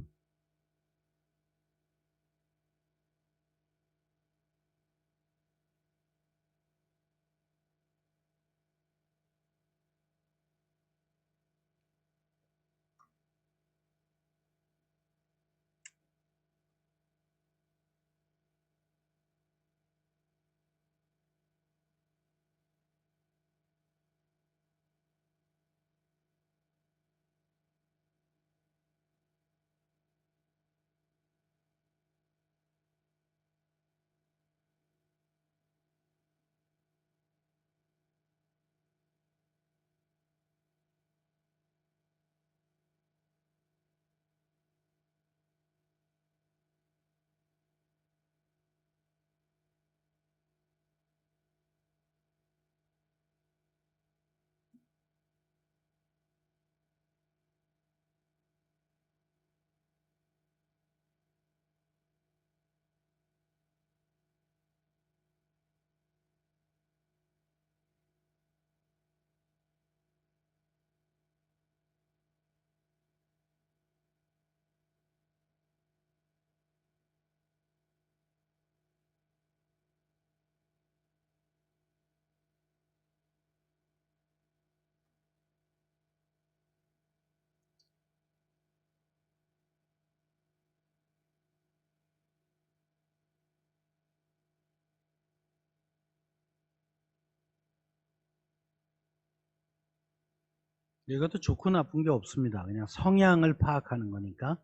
이것도 좋고 나쁜 게 없습니다. 그냥 성향을 파악하는 거니까.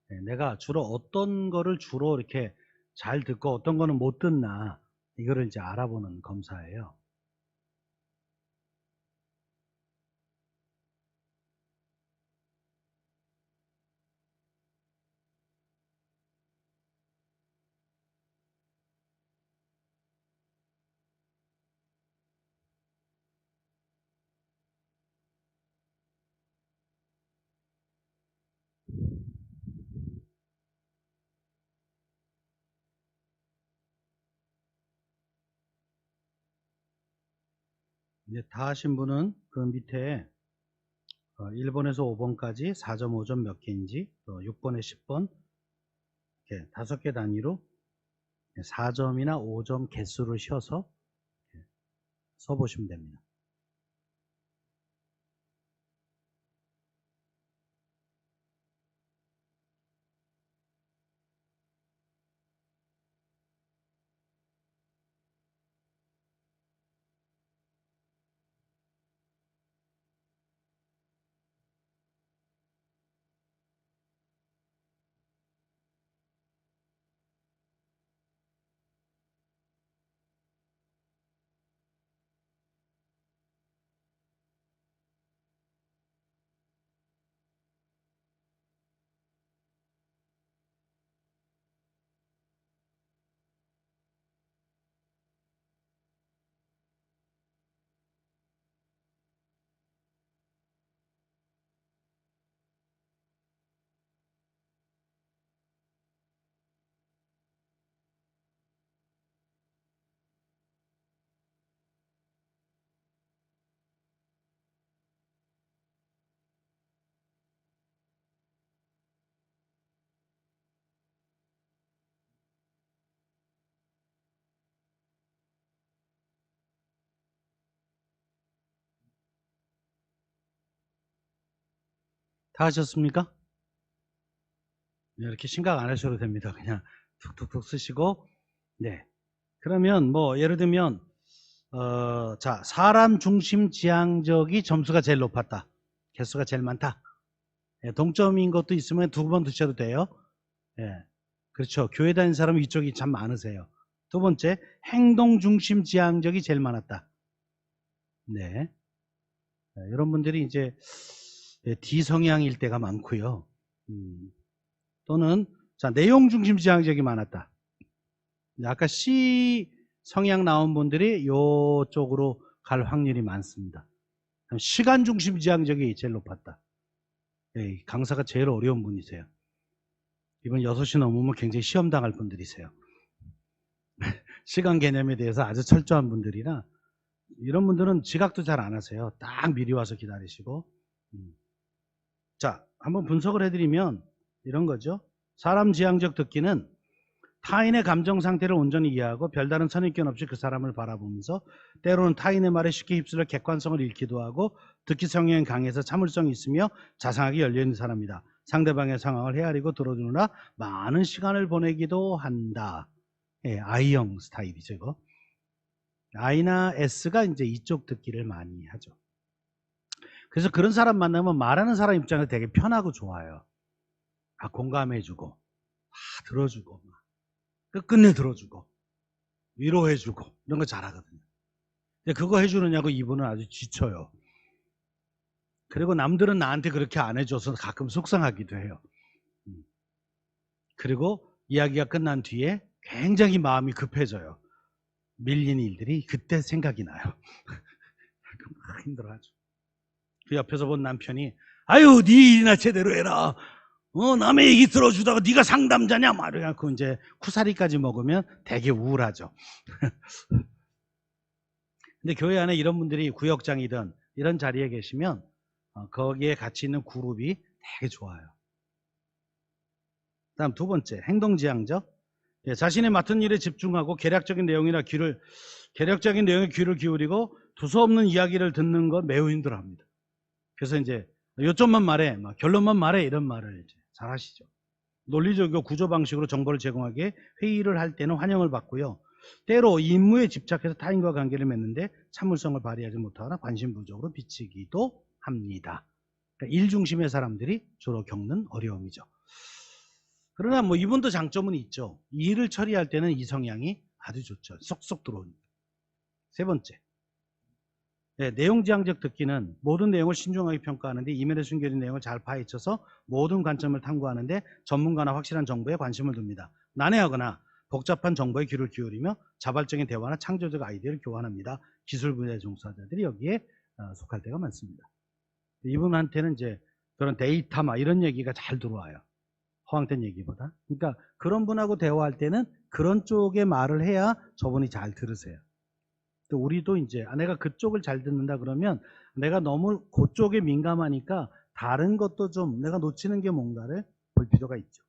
네, 내가 주로 어떤 거를 주로 이렇게 잘 듣고 어떤 거는 못 듣나 이거를 이제 알아보는 검사예요. 이제 다 하신 분은 그 밑에 1번에서 5번까지 4.5점 몇 개인지, 또 6번에 10번 이렇게 5개 단위로 4점이나 5점 개수를 쉬어서 써보시면 됩니다. 다 하셨습니까? 이렇게 심각 안 하셔도 됩니다. 그냥 툭툭툭 쓰시고. 네. 그러면 뭐 예를 들면 자, 사람 중심 지향적이 점수가 제일 높았다. 개수가 제일 많다. 예, 동점인 것도 있으면 2번 드셔도 돼요. 예. 그렇죠. 교회 다니는 사람은 이쪽이 참 많으세요. 두 번째, 행동 중심 지향적이 제일 많았다. 네. 이런 분들이 이제 D 성향일 때가 많고요. 또는 자, 내용 중심 지향적이 많았다. 아까 C 성향 나온 분들이 이쪽으로 갈 확률이 많습니다. 시간 중심 지향적이 제일 높았다. 예, 강사가 제일 어려운 분이세요. 이번 6시 넘으면 굉장히 시험 당할 분들이세요. 시간 개념에 대해서 아주 철저한 분들이라 이런 분들은 지각도 잘 안 하세요. 딱 미리 와서 기다리시고. 자, 한번 분석을 해드리면 이런 거죠. 사람 지향적 듣기는 타인의 감정 상태를 온전히 이해하고 별다른 선입견 없이 그 사람을 바라보면서 때로는 타인의 말에 쉽게 휩쓸려 객관성을 잃기도 하고 듣기 성향이 강해서 참을성이 있으며 자상하게 열려있는 사람이다. 상대방의 상황을 헤아리고 들어주느라 많은 시간을 보내기도 한다. 예, I형 스타일이죠, 이거. I나 S가 이제 이쪽 듣기를 많이 하죠. 그래서 그런 사람 만나면 말하는 사람 입장에서 되게 편하고 좋아요. 공감해주고, 들어주고, 끝끝내 들어주고, 위로해주고, 이런 거 잘하거든요. 근데 그거 해주느냐고 이분은 아주 지쳐요. 그리고 남들은 나한테 그렇게 안 해줘서 가끔 속상하기도 해요. 그리고 이야기가 끝난 뒤에 굉장히 마음이 급해져요. 밀린 일들이 그때 생각이 나요. 막 힘들어하죠. 그 옆에서 본 남편이 아유 네 일이나 제대로 해라. 남의 얘기 들어주다가 네가 상담자냐 말이야고 이제 쿠사리까지 먹으면 되게 우울하죠. 근데 교회 안에 이런 분들이 구역장이든 이런 자리에 계시면 거기에 같이 있는 그룹이 되게 좋아요. 다음 두 번째, 행동지향적. 예, 자신이 맡은 일에 집중하고 계략적인 내용에 귀를 기울이고 두서없는 이야기를 듣는 건 매우 힘들어합니다. 그래서 이제 요점만 말해, 결론만 말해 이런 말을 이제 잘 하시죠. 논리적이고 구조 방식으로 정보를 제공하기에 회의를 할 때는 환영을 받고요. 때로 임무에 집착해서 타인과 관계를 맺는데 참을성을 발휘하지 못하거나 관심 부족으로 비치기도 합니다. 그러니까 일 중심의 사람들이 주로 겪는 어려움이죠. 그러나 뭐 이분도 장점은 있죠. 이 일을 처리할 때는 이 성향이 아주 좋죠. 쏙쏙 들어오니까. 세 번째, 네, 내용지향적 듣기는 모든 내용을 신중하게 평가하는데 이면에 숨겨진 내용을 잘 파헤쳐서 모든 관점을 탐구하는데 전문가나 확실한 정보에 관심을 둡니다. 난해하거나 복잡한 정보에 귀를 기울이며 자발적인 대화나 창조적 아이디어를 교환합니다. 기술 분야 종사자들이 여기에 속할 때가 많습니다. 이분한테는 이제 그런 데이터 이런 얘기가 잘 들어와요. 허황된 얘기보다. 그러니까 그런 분하고 대화할 때는 그런 쪽의 말을 해야 저분이 잘 들으세요. 또 우리도 이제 내가 그쪽을 잘 듣는다 그러면 내가 너무 그쪽에 민감하니까 다른 것도 좀 내가 놓치는 게 뭔가를 볼 필요가 있죠.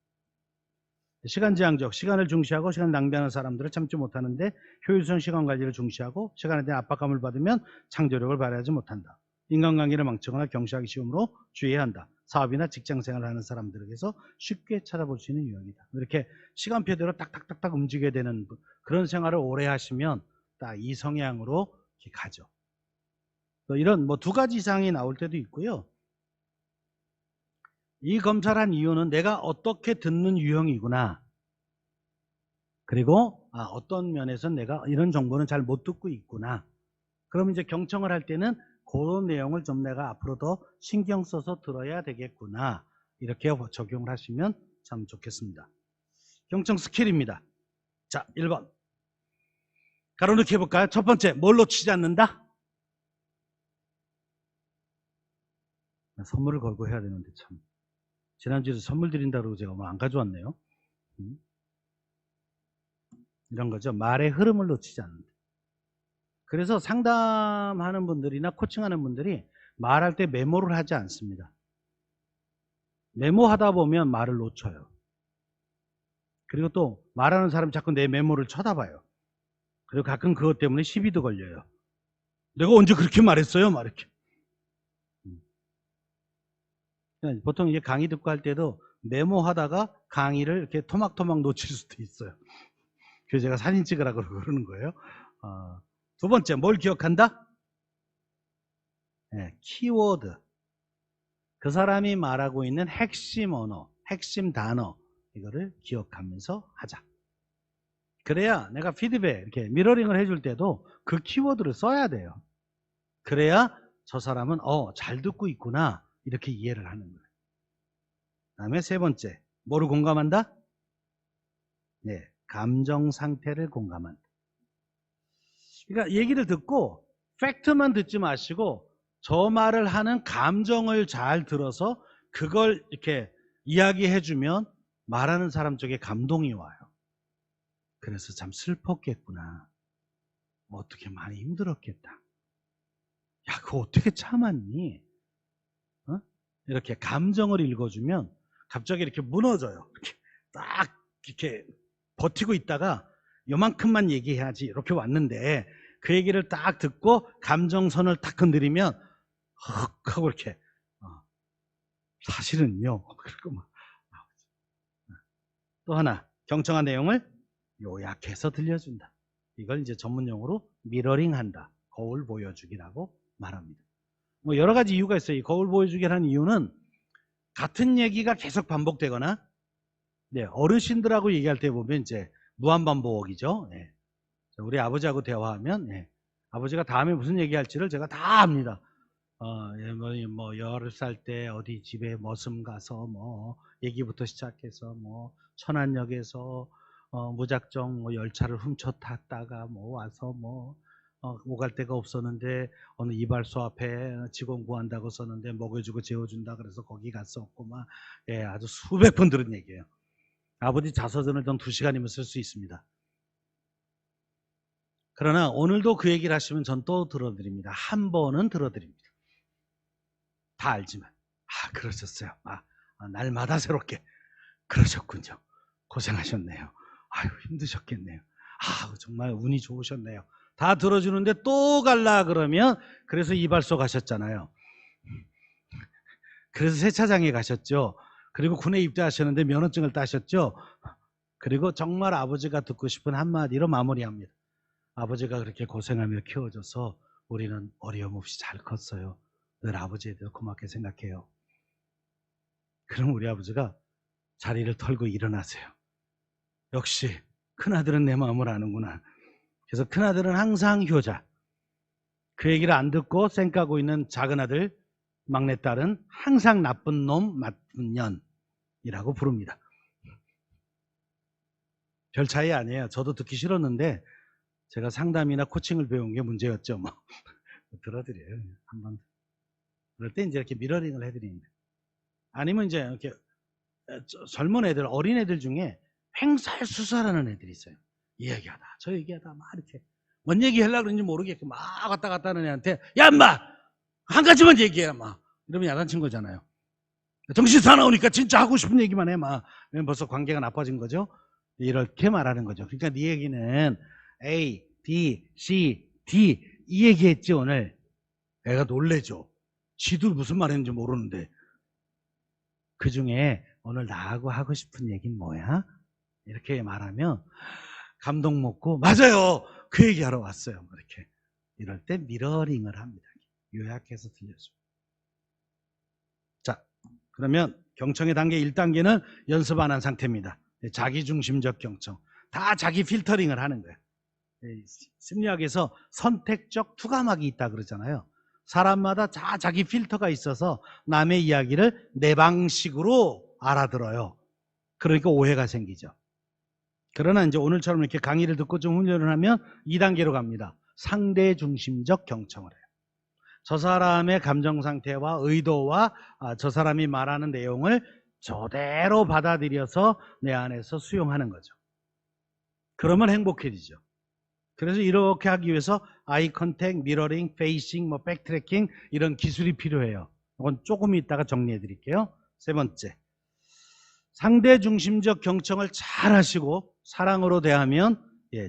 시간지향적, 시간을 중시하고 시간 낭비하는 사람들을 참지 못하는데 효율성 시간 관리를 중시하고 시간에 대한 압박감을 받으면 창조력을 발휘하지 못한다. 인간관계를 망치거나 경시하기 쉬움으로 주의해야 한다. 사업이나 직장생활을 하는 사람들에게서 쉽게 찾아볼 수 있는 유형이다. 이렇게 시간표대로 딱딱딱딱 움직여야 되는 그런 생활을 오래 하시면 딱 이 성향으로 이렇게 가죠. 또 이런 뭐 2가지 이상이 나올 때도 있고요. 이 검사를 한 이유는 내가 어떻게 듣는 유형이구나. 그리고 어떤 면에서 내가 이런 정보는 잘 못 듣고 있구나. 그럼 이제 경청을 할 때는 그런 내용을 좀 내가 앞으로 더 신경 써서 들어야 되겠구나. 이렇게 적용을 하시면 참 좋겠습니다. 경청 스킬입니다. 자, 1번. 가로놓기 해볼까요? 첫 번째, 뭘 놓치지 않는다? 선물을 걸고 해야 되는데 참. 지난주에 선물 드린다고 제가 오늘 안 가져왔네요. 이런 거죠. 말의 흐름을 놓치지 않는다. 그래서 상담하는 분들이나 코칭하는 분들이 말할 때 메모를 하지 않습니다. 메모하다 보면 말을 놓쳐요. 그리고 또 말하는 사람이 자꾸 내 메모를 쳐다봐요. 그리고 가끔 그것 때문에 시비도 걸려요. 내가 언제 그렇게 말했어요? 막 이렇게. 보통 이제 강의 듣고 할 때도 메모하다가 강의를 이렇게 토막토막 놓칠 수도 있어요. 그래서 제가 사진 찍으라 그러는 거예요. 2번째, 뭘 기억한다? 네, 키워드. 그 사람이 말하고 있는 핵심 언어, 핵심 단어, 이거를 기억하면서 하자. 그래야 내가 피드백, 이렇게 미러링을 해줄 때도 그 키워드를 써야 돼요. 그래야 저 사람은 잘 듣고 있구나, 이렇게 이해를 하는 거예요. 그 다음에 3번째, 뭐를 공감한다? 네, 감정 상태를 공감한다. 그러니까 얘기를 듣고 팩트만 듣지 마시고 저 말을 하는 감정을 잘 들어서 그걸 이렇게 이야기해주면 말하는 사람 쪽에 감동이 와요. 그래서 참 슬펐겠구나. 어떻게 많이 힘들었겠다. 야, 그거 어떻게 참았니? 이렇게 감정을 읽어주면 갑자기 이렇게 무너져요. 이렇게 딱 이렇게 버티고 있다가 요만큼만 얘기해야지 이렇게 왔는데 그 얘기를 딱 듣고 감정선을 딱 건드리면 헉 하고 이렇게 사실은요. 그리고 막 또 하나 경청한 내용을 요약해서 들려준다. 이걸 이제 전문용어로 미러링한다. 거울 보여주기라고 말합니다. 뭐 여러 가지 이유가 있어요. 이 거울 보여주기라는 이유는 같은 얘기가 계속 반복되거나 네, 어르신들하고 얘기할 때 보면 이제 무한반복이죠. 네. 우리 아버지하고 대화하면 아버지가 다음에 무슨 얘기할지를 제가 다 압니다. 10살 때 어디 집에 머슴 가서 뭐 얘기부터 시작해서 뭐 천안역에서 무작정 뭐 열차를 훔쳐 탔다가 뭐 와서 뭐 오갈 데가 없었는데 어느 이발소 앞에 직원 구한다고 썼는데 먹여주고 재워준다 그래서 거기 갔었고 막 아주 수백 번 들은 얘기예요. 아버지 자서전을 전 2시간이면 쓸 수 있습니다. 그러나 오늘도 그 얘기를 하시면 전 또 들어드립니다. 한 번은 들어드립니다. 다 알지만 그러셨어요. 날마다 새롭게 그러셨군요. 고생하셨네요. 아유 힘드셨겠네요. 정말 운이 좋으셨네요. 다 들어주는데 또 갈라 그러면 그래서 이발소 가셨잖아요. 그래서 세차장에 가셨죠. 그리고 군에 입대하셨는데 면허증을 따셨죠. 그리고 정말 아버지가 듣고 싶은 한마디로 마무리합니다. 아버지가 그렇게 고생하며 키워줘서 우리는 어려움 없이 잘 컸어요. 늘 아버지에 대해서 고맙게 생각해요. 그럼 우리 아버지가 자리를 털고 일어나세요. 역시 큰아들은 내 마음을 아는구나. 그래서 큰아들은 항상 효자. 그 얘기를 안 듣고 쌩까고 있는 작은아들, 막내딸은 항상 나쁜 놈, 나쁜 년이라고 부릅니다. 별 차이 아니에요. 저도 듣기 싫었는데 제가 상담이나 코칭을 배운 게 문제였죠. 뭐. 들어드려요. 한번. 그럴 때 이제 이렇게 미러링을 해드립니다. 아니면 이제 이렇게 젊은 애들, 어린 애들 중에 횡설수설하는 애들이 있어요. 이 얘기하다, 저 얘기하다, 막 이렇게 뭔 얘기 하려고 그런지 모르겠고 막 왔다 갔다 하는 애한테 야 인마 한 가지만 얘기해 막 이러면 야단친 거잖아요. 정신 사나우니까 진짜 하고 싶은 얘기만 해 막. 벌써 관계가 나빠진 거죠. 이렇게 말하는 거죠. 그러니까 네 얘기는 A, B, C, D 이 얘기했지 오늘. 애가 놀래죠. 지도 무슨 말했는지 모르는데. 그중에 오늘 나하고 하고 싶은 얘기는 뭐야? 이렇게 말하면 감동 먹고 맞아요. 그 얘기하러 왔어요. 이렇게. 이럴 때 미러링을 합니다. 요약해서 들려줘. 자, 그러면 경청의 단계 1단계는 연습 안 한 상태입니다. 자기중심적 경청. 다 자기 필터링을 하는 거예요. 심리학에서 선택적 투과막이 있다 그러잖아요. 사람마다 다 자기 필터가 있어서 남의 이야기를 내 방식으로 알아들어요. 그러니까 오해가 생기죠. 그러나 이제 오늘처럼 이렇게 강의를 듣고 좀 훈련을 하면 2단계로 갑니다. 상대 중심적 경청을 해요. 저 사람의 감정 상태와 의도와 저 사람이 말하는 내용을 저대로 받아들여서 내 안에서 수용하는 거죠. 그러면 행복해지죠. 그래서 이렇게 하기 위해서 아이 컨택, 미러링, 페이싱, 백트래킹 이런 기술이 필요해요. 이건 조금 있다가 정리해 드릴게요. 세 번째, 상대 중심적 경청을 잘 하시고 사랑으로 대하면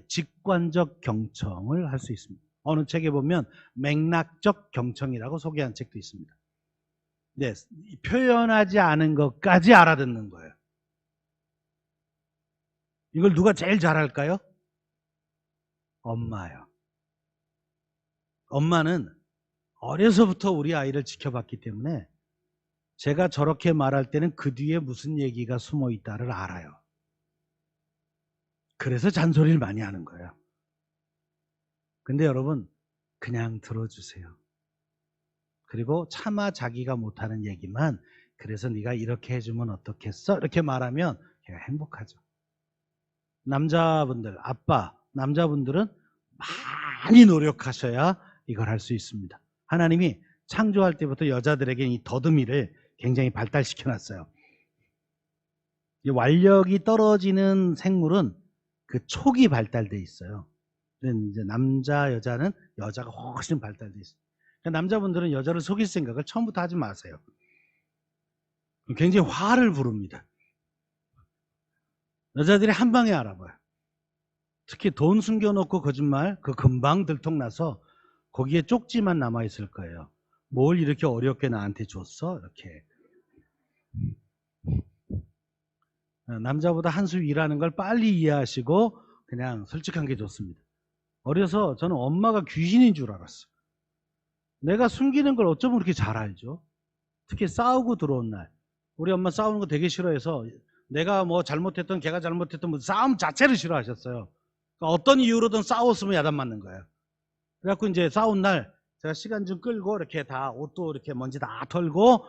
직관적 경청을 할 수 있습니다. 어느 책에 보면 맥락적 경청이라고 소개한 책도 있습니다. 네, 표현하지 않은 것까지 알아듣는 거예요. 이걸 누가 제일 잘할까요? 엄마요. 엄마는 어려서부터 우리 아이를 지켜봤기 때문에 제가 저렇게 말할 때는 그 뒤에 무슨 얘기가 숨어 있다를 알아요. 그래서 잔소리를 많이 하는 거예요. 근데 여러분 그냥 들어주세요. 그리고 차마 자기가 못하는 얘기만 그래서 네가 이렇게 해주면 어떻겠어? 이렇게 말하면 걔가 행복하죠. 남자분들, 아빠, 남자분들은 많이 노력하셔야 이걸 할 수 있습니다. 하나님이 창조할 때부터 여자들에게 이 더듬이를 굉장히 발달시켜 놨어요. 이 완력이 떨어지는 생물은 그 촉이 발달돼 있어요. 이제 남자, 여자는 여자가 훨씬 발달돼 있어요. 그러니까 남자분들은 여자를 속일 생각을 처음부터 하지 마세요. 굉장히 화를 부릅니다. 여자들이 한 방에 알아봐요. 특히 돈 숨겨놓고 거짓말, 그 금방 들통나서 거기에 쪽지만 남아있을 거예요. 뭘 이렇게 어렵게 나한테 줬어? 이렇게. 남자보다 한 수 일하는 걸 빨리 이해하시고 그냥 솔직한 게 좋습니다. 어려서 저는 엄마가 귀신인 줄 알았어요. 내가 숨기는 걸 어쩌면 그렇게 잘 알죠. 특히 싸우고 들어온 날. 우리 엄마 싸우는 거 되게 싫어해서 내가 뭐 잘못했던 걔가 잘못했던 뭐 싸움 자체를 싫어하셨어요. 그러니까 어떤 이유로든 싸웠으면 야단 맞는 거예요. 그래갖고 이제 싸운 날 제가 시간 좀 끌고 이렇게 다 옷도 이렇게 먼지 다 털고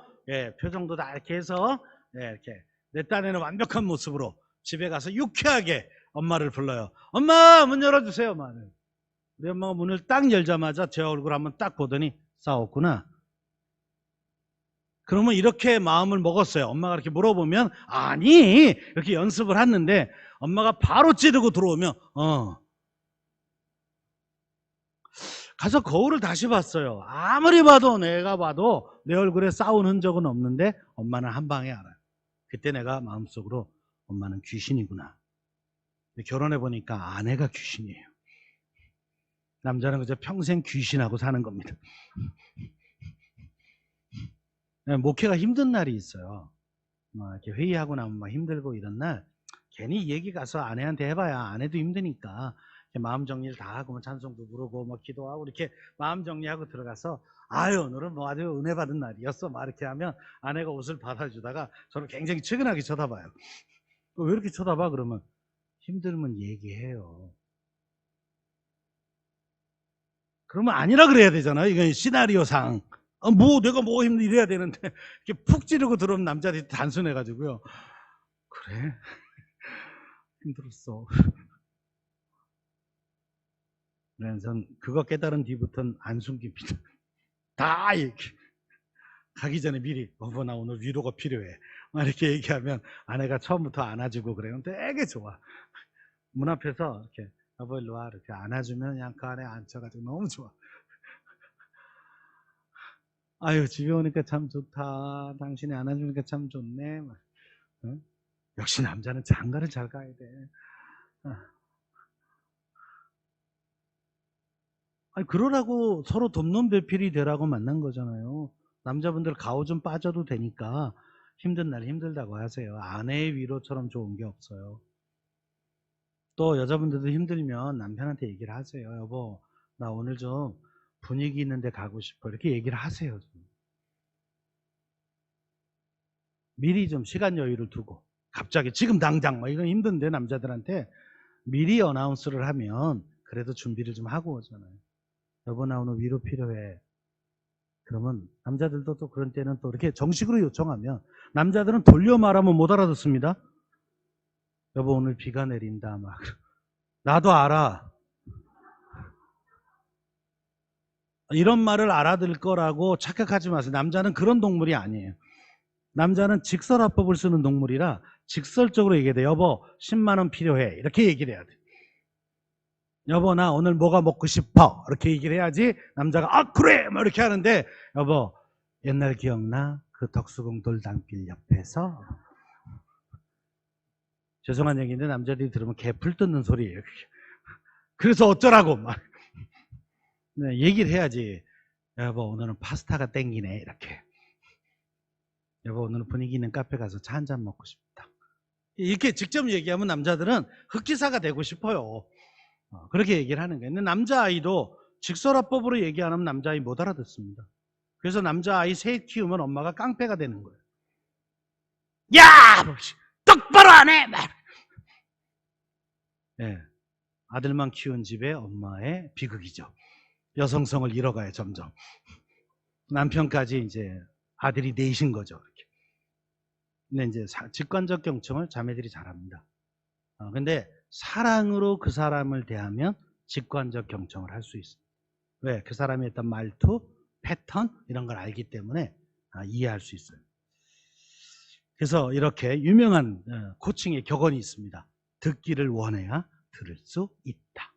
표정도 다 이렇게 해서 이렇게 내 딴에는 완벽한 모습으로 집에 가서 유쾌하게 엄마를 불러요. 엄마 문 열어주세요. 말을. 우리 엄마가 문을 딱 열자마자 제 얼굴 한번 딱 보더니 싸웠구나. 그러면 이렇게 마음을 먹었어요. 엄마가 이렇게 물어보면 아니 이렇게 연습을 했는데 엄마가 바로 찌르고 들어오면 가서 거울을 다시 봤어요. 아무리 봐도 내가 봐도 내 얼굴에 싸운 흔적은 없는데 엄마는 한 방에 알아요. 그때 내가 마음속으로 엄마는 귀신이구나. 결혼해 보니까 아내가 귀신이에요. 남자는 그저 평생 귀신하고 사는 겁니다. 목회가 힘든 날이 있어요. 이렇게 회의하고 나면 막 힘들고 이런 날 괜히 얘기 가서 아내한테 해봐야 아내도 힘드니까 마음 정리를 다 하고 뭐 찬송도 부르고 뭐 기도하고 이렇게 마음 정리하고 들어가서 아유 오늘은 뭐 아주 은혜 받은 날이었어 막 이렇게 하면 아내가 옷을 받아주다가 저를 굉장히 측은하게 쳐다봐요. 왜 이렇게 쳐다봐? 그러면 힘들면 얘기해요. 그러면 아니라 그래야 되잖아요. 이건 시나리오상. 내가 뭐 힘들 이래야 되는데 이렇게 푹 찌르고 들어오면 남자들이 단순해가지고요. 그래? 힘들었어. 그래서 그거 깨달은 뒤부터는 안 숨깁니다. 다 이렇게 가기 전에 미리 나 오늘 위로가 필요해. 막 이렇게 얘기하면 아내가 처음부터 안아주고 그래요. 되게 좋아. 문 앞에서 이렇게 여보 일로 와. 이렇게 안아주면 그냥 그 안에 앉혀가지고 너무 좋아. 아유 집에 오니까 참 좋다. 당신이 안아주니까 참 좋네. 막. 응? 역시 남자는 장가를 잘 가야 돼. 아니 그러라고 서로 돕는 배필이 되라고 만난 거잖아요. 남자분들 가오 좀 빠져도 되니까 힘든 날 힘들다고 하세요. 아내의 위로처럼 좋은 게 없어요. 또 여자분들도 힘들면 남편한테 얘기를 하세요. 여보 나 오늘 좀 분위기 있는데 가고 싶어. 이렇게 얘기를 하세요. 좀. 미리 좀 시간 여유를 두고 갑자기 지금 당장 뭐 이건 힘든데 남자들한테 미리 어나운스를 하면 그래도 준비를 좀 하고 오잖아요. 여보 나 오늘 위로 필요해. 그러면 남자들도 또 그런 때는 또 이렇게 정식으로 요청하면 남자들은 돌려 말하면 못 알아듣습니다. 여보 오늘 비가 내린다 막. 나도 알아. 이런 말을 알아들 거라고 착각하지 마세요. 남자는 그런 동물이 아니에요. 남자는 직설화법을 쓰는 동물이라 직설적으로 얘기해야 돼. 여보 10만 원 필요해. 이렇게 얘기를 해야 돼. 여보 나 오늘 뭐가 먹고 싶어. 이렇게 얘기를 해야지 남자가 아 그래 뭐 이렇게 하는데 여보 옛날 기억나? 그 덕수궁 돌담길 옆에서 죄송한 얘기인데 남자들이 들으면 개풀 뜯는 소리예요. 그래서 어쩌라고 막 네, 얘기를 해야지. 여보 오늘은 파스타가 땡기네 이렇게. 여보 오늘은 분위기 있는 카페 가서 차 한잔 먹고 싶다. 이렇게 직접 얘기하면 남자들은 흑기사가 되고 싶어요. 그렇게 얘기를 하는 거예요. 근데 남자아이도 직설화법으로 얘기 안 하면 남자아이 못 알아듣습니다. 그래서 남자아이 셋 키우면 엄마가 깡패가 되는 거예요. 야! 똑바로 안 해! 막. 네, 아들만 키운 집에 엄마의 비극이죠. 여성성을 잃어가요 점점. 남편까지 이제 아들이 넷인 거죠. 이렇게. 근데 이제 직관적 경청을 자매들이 잘합니다. 근데 사랑으로 그 사람을 대하면 직관적 경청을 할 수 있어요. 왜? 그 사람이 했던 말투, 패턴 이런 걸 알기 때문에 이해할 수 있어요. 그래서 이렇게 유명한 코칭의 격언이 있습니다. 듣기를 원해야 들을 수 있다.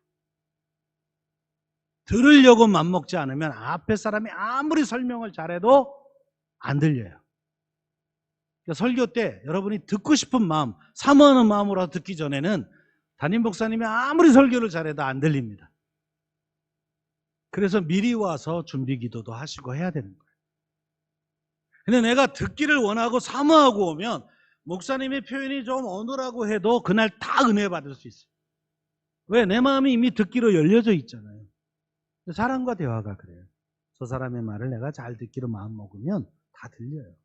들으려고 맘먹지 않으면 앞에 사람이 아무리 설명을 잘해도 안 들려요. 그러니까 설교 때 여러분이 듣고 싶은 마음, 사모하는 마음으로 듣기 전에는 담임 목사님이 아무리 설교를 잘해도 안 들립니다. 그래서 미리 와서 준비 기도도 하시고 해야 되는 거예요. 근데 내가 듣기를 원하고 사모하고 오면 목사님의 표현이 좀 어느라고 해도 그날 다 은혜 받을 수 있어요. 왜? 내 마음이 이미 듣기로 열려져 있잖아요. 사람과 대화가 그래요. 저 사람의 말을 내가 잘 듣기로 마음 먹으면 다 들려요.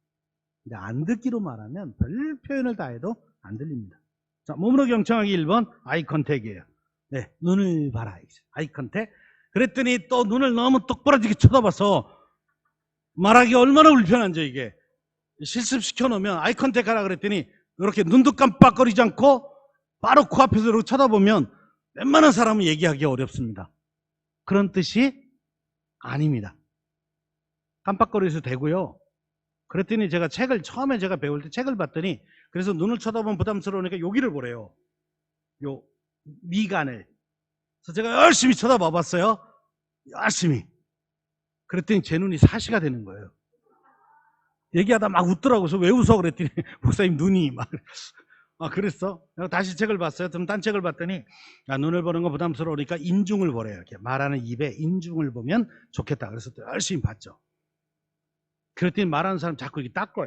근데 안 듣기로 말하면 별 표현을 다 해도 안 들립니다. 자, 몸으로 경청하기 1번 아이 컨택이에요. 네, 눈을 봐라. 아이 컨택. 그랬더니 또 눈을 너무 똑부러지게 쳐다봐서 말하기 얼마나 불편한지 이게. 실습시켜 놓으면 아이 컨택 하라 그랬더니 이렇게 눈도 깜빡거리지 않고 바로 코앞에서 이렇게 쳐다보면 웬만한 사람은 얘기하기 어렵습니다. 그런 뜻이 아닙니다. 깜빡거려서 되고요. 그랬더니 제가 처음에 제가 배울 때 책을 봤더니 그래서 눈을 쳐다보면 부담스러우니까 여기를 보래요. 요 미간을. 그래서 제가 열심히 쳐다봐 봤어요. 열심히. 그랬더니 제 눈이 사시가 되는 거예요. 얘기하다 막 웃더라고요. 그래서 왜 웃어? 그랬더니 목사님 눈이 막. 그랬어? 다시 책을 봤어요. 그럼 딴 책을 봤더니 눈을 보는 거 부담스러우니까 인중을 보래요. 이렇게 말하는 입에 인중을 보면 좋겠다. 그래서 또 열심히 봤죠. 그랬더니 말하는 사람 자꾸 이렇게 닦아요.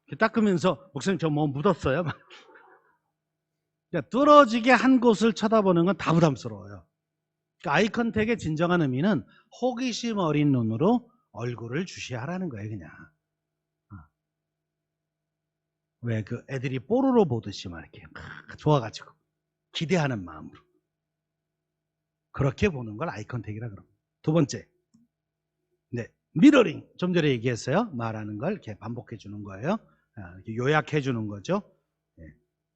이렇게 닦으면서 목사님 저 뭐 묻었어요? 그러니까 뚫어지게 한 곳을 쳐다보는 건 다 부담스러워요. 그러니까 아이 컨택의 진정한 의미는 호기심 어린 눈으로 얼굴을 주시하라는 거예요. 그냥. 왜 그 애들이 뽀로로 보듯이 막 이렇게 좋아가지고 기대하는 마음으로 그렇게 보는 걸 아이 컨택이라 그럽니다. 두 번째, 네, 미러링. 좀 전에 얘기했어요. 말하는 걸 이렇게 반복해 주는 거예요. 이렇게 요약해 주는 거죠. 네,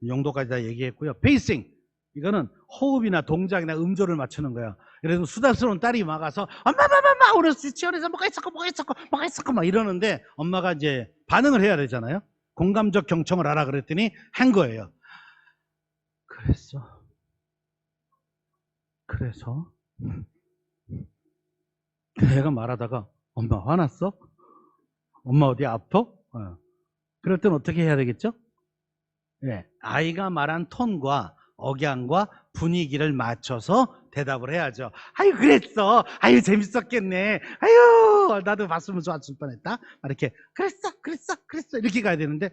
용도까지 다 얘기했고요. 페이싱. 이거는 호흡이나 동작이나 음조를 맞추는 거예요. 그래서 수다스러운 딸이 막아서 엄마 우리 유치원에서 뭐가 있었고 막 이러는데 엄마가 이제 반응을 해야 되잖아요. 공감적 경청을 하라 그랬더니 한 거예요. 그랬어. 그래서 애가 말하다가 엄마 화났어? 엄마 어디 아파? 그럴 땐 어떻게 해야 되겠죠? 네, 아이가 말한 톤과 억양과 분위기를 맞춰서 대답을 해야죠. 아유 그랬어. 아유 재밌었겠네. 아유 나도 봤으면 좋았을 뻔했다. 이렇게 그랬어 이렇게 가야 되는데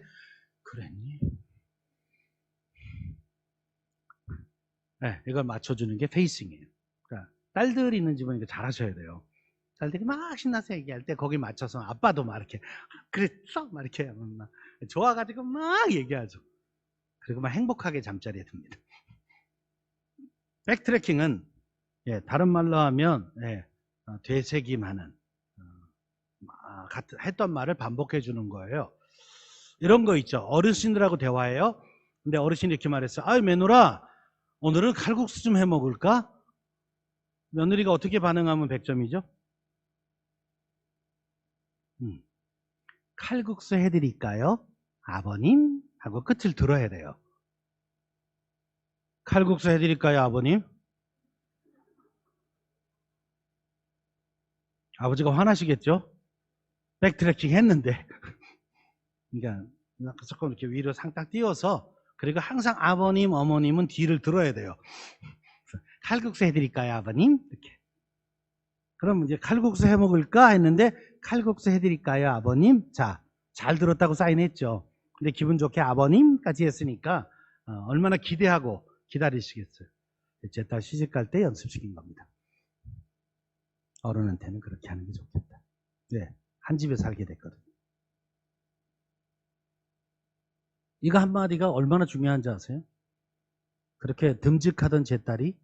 그랬니? 네, 이걸 맞춰주는 게 페이싱이에요. 그러니까 딸들이 있는 집은 이거 잘하셔야 돼요. 딸들이 막 신나서 얘기할 때 거기 맞춰서 아빠도 막 이렇게 그랬어? 막 이렇게 막 좋아가지고 막 얘기하죠. 그리고 막 행복하게 잠자리에 듭니다. 백트래킹은 다른 말로 하면 되새김하는 했던 말을 반복해 주는 거예요. 이런 거 있죠. 어르신들하고 대화해요. 근데 어르신이 이렇게 말했어요. 아유 며느라 오늘은 칼국수 좀 해 먹을까? 며느리가 어떻게 반응하면 100점이죠? 칼국수 해드릴까요? 아버님? 하고 끝을 들어야 돼요. 칼국수 해드릴까요, 아버님? 아버지가 화나시겠죠? 백트래킹 했는데. 그러니까 조금 이렇게 위로 상딱 띄워서 그리고 항상 아버님, 어머님은 뒤를 들어야 돼요. 칼국수 해드릴까요, 아버님? 이렇게. 그럼 이제 칼국수 해 먹을까 했는데 칼국수 해드릴까요, 아버님? 자, 잘 들었다고 사인했죠. 근데 기분 좋게 아버님까지 했으니까 얼마나 기대하고 기다리시겠어요. 제 딸 시집 갈 때 연습시킨 겁니다. 어른한테는 그렇게 하는 게 좋겠다. 네, 한 집에 살게 됐거든요. 이거 한마디가 얼마나 중요한지 아세요? 그렇게 듬직하던 제 딸이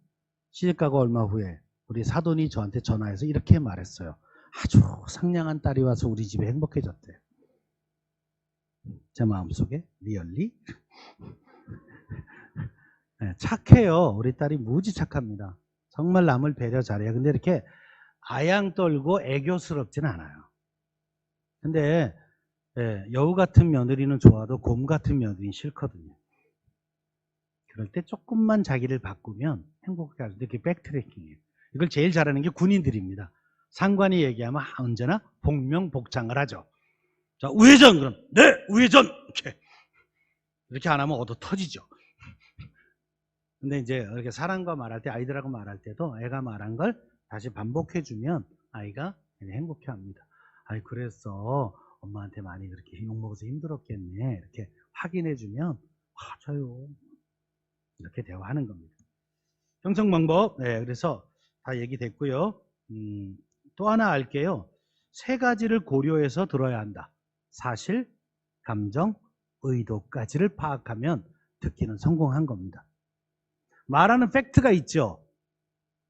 시집가고 얼마 후에 우리 사돈이 저한테 전화해서 이렇게 말했어요. 아주 상냥한 딸이 와서 우리 집에 행복해졌대요. 제 마음속에 리얼리 네, 착해요. 우리 딸이 무지 착합니다. 정말 남을 배려 잘해요. 근데 이렇게 아양 떨고 애교스럽진 않아요. 근데 여우 같은 며느리는 좋아도 곰 같은 며느리는 싫거든요. 그럴 때 조금만 자기를 바꾸면 행복하게 하죠. 이게 백트래킹이에요. 이걸 제일 잘하는 게 군인들입니다. 상관이 얘기하면 언제나 복명복창을 하죠. 자, 우회전 그럼 네 우회전 이렇게 안 하면 얻어 터지죠. 근데 이제 이렇게 사람과 말할 때 아이들하고 말할 때도 애가 말한 걸 다시 반복해주면 아이가 행복해합니다. 아이 그랬어 엄마한테 많이 그렇게 욕먹어서 힘들었겠네 이렇게 확인해주면 맞아요 이렇게 대화하는 겁니다. 형성 방법 그래서 다 얘기됐고요. 또 하나 알게요. 세 가지를 고려해서 들어야 한다. 사실, 감정, 의도까지를 파악하면 듣기는 성공한 겁니다. 말하는 팩트가 있죠.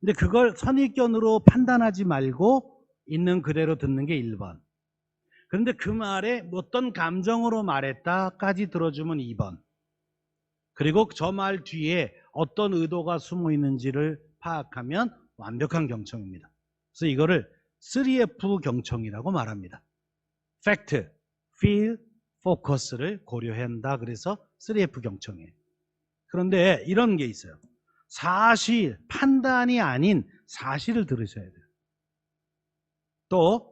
근데 그걸 선입견으로 판단하지 말고 있는 그대로 듣는 게 1번. 그런데 그 말에 어떤 감정으로 말했다까지 들어주면 2번. 그리고 저 말 뒤에 어떤 의도가 숨어 있는지를 파악하면 완벽한 경청입니다. 그래서 이거를 3F 경청이라고 말합니다. Fact, Feel, Focus를 고려한다. 그래서 3F 경청이에요. 그런데 이런 게 있어요. 사실, 판단이 아닌 사실을 들으셔야 돼요. 또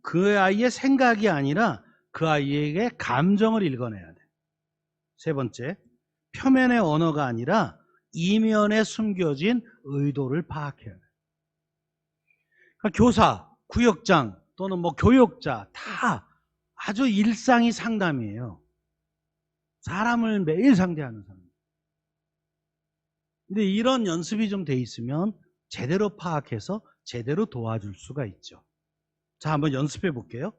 그 아이의 생각이 아니라 그 아이에게 감정을 읽어내야 돼요. 세 번째, 표면의 언어가 아니라 이면에 숨겨진 의도를 파악해야 돼요. 그러니까 교사, 구역장 또는 뭐 교육자 다 아주 일상이 상담이에요. 사람을 매일 상대하는 사람. 근데 이런 연습이 좀 돼 있으면 제대로 파악해서 제대로 도와줄 수가 있죠. 자, 한번 연습해 볼게요.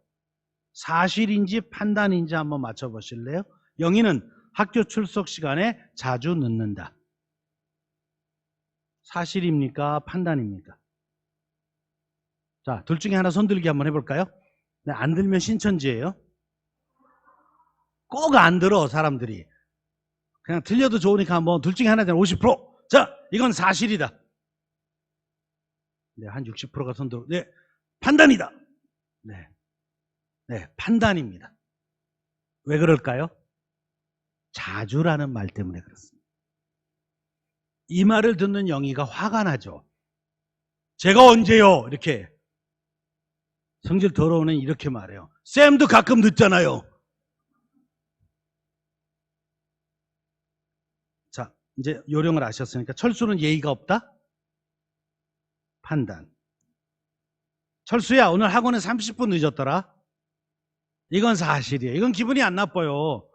사실인지 판단인지 한번 맞춰보실래요? 영희는 학교 출석 시간에 자주 늦는다. 사실입니까? 판단입니까? 자, 둘 중에 하나 손들기 한번 해볼까요? 네, 안 들면 신천지예요. 꼭 안 들어 사람들이. 그냥 들려도 좋으니까 한번 둘 중에 하나잖아. 50%. 자, 이건 사실이다. 네, 한 60%가 손들어. 네, 판단이다. 네, 네, 판단입니다. 왜 그럴까요? 자주라는 말 때문에 그렇습니다. 이 말을 듣는 영희가 화가 나죠. 제가 언제요? 이렇게. 성질 더러운 애는 이렇게 말해요. 쌤도 가끔 늦잖아요. 자, 이제 요령을 아셨으니까 철수는 예의가 없다? 판단. 철수야, 오늘 학원에 30분 늦었더라? 이건 사실이에요. 이건 기분이 안 나빠요.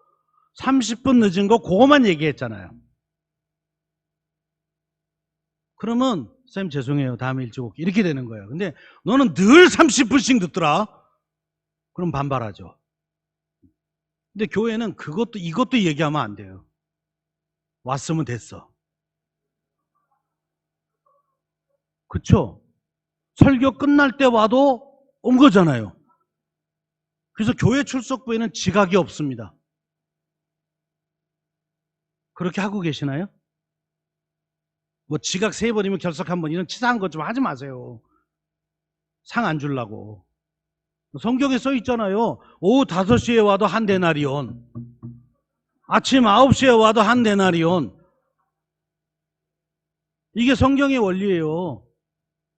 30분 늦은 거 그거만 얘기했잖아요. 그러면 쌤 죄송해요. 다음에 일찍 올게. 이렇게 되는 거예요. 근데 너는 늘 30분씩 늦더라? 그럼 반발하죠. 근데 교회는 그것도 이것도 얘기하면 안 돼요. 왔으면 됐어. 그쵸? 설교 끝날 때 와도 온 거잖아요. 그래서 교회 출석부에는 지각이 없습니다. 그렇게 하고 계시나요? 뭐 지각 3번이면 결석 1번 이런 치사한 것 좀 하지 마세요. 상 안 주려고. 성경에 써 있잖아요. 오후 5시에 와도 한 데나리온. 아침 9시에 와도 한 데나리온. 이게 성경의 원리예요.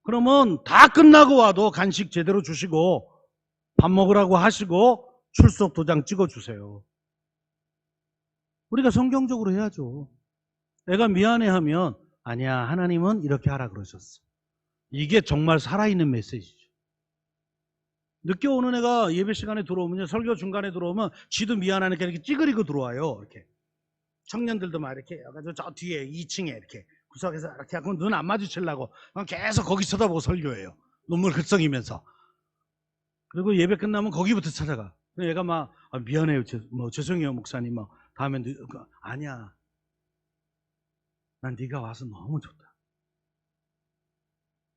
그러면 다 끝나고 와도 간식 제대로 주시고 밥 먹으라고 하시고 출석 도장 찍어주세요. 우리가 성경적으로 해야죠. 내가 미안해하면 아니야, 하나님은 이렇게 하라 그러셨어. 이게 정말 살아있는 메시지죠. 늦게 오는 애가 예배 시간에 들어오면, 설교 중간에 들어오면 지도 미안하니까 이렇게 찌그리고 들어와요. 이렇게 청년들도 막 이렇게 저 뒤에 2층에 이렇게 구석에서 이렇게 하고 눈 안 마주치려고 계속 거기 쳐다보고 설교해요. 눈물 글썽이면서. 그리고 예배 끝나면 거기부터 찾아가. 얘가 막 미안해요, 죄송해요 목사님, 다음에 아니야. 난 네가 와서 너무 좋다.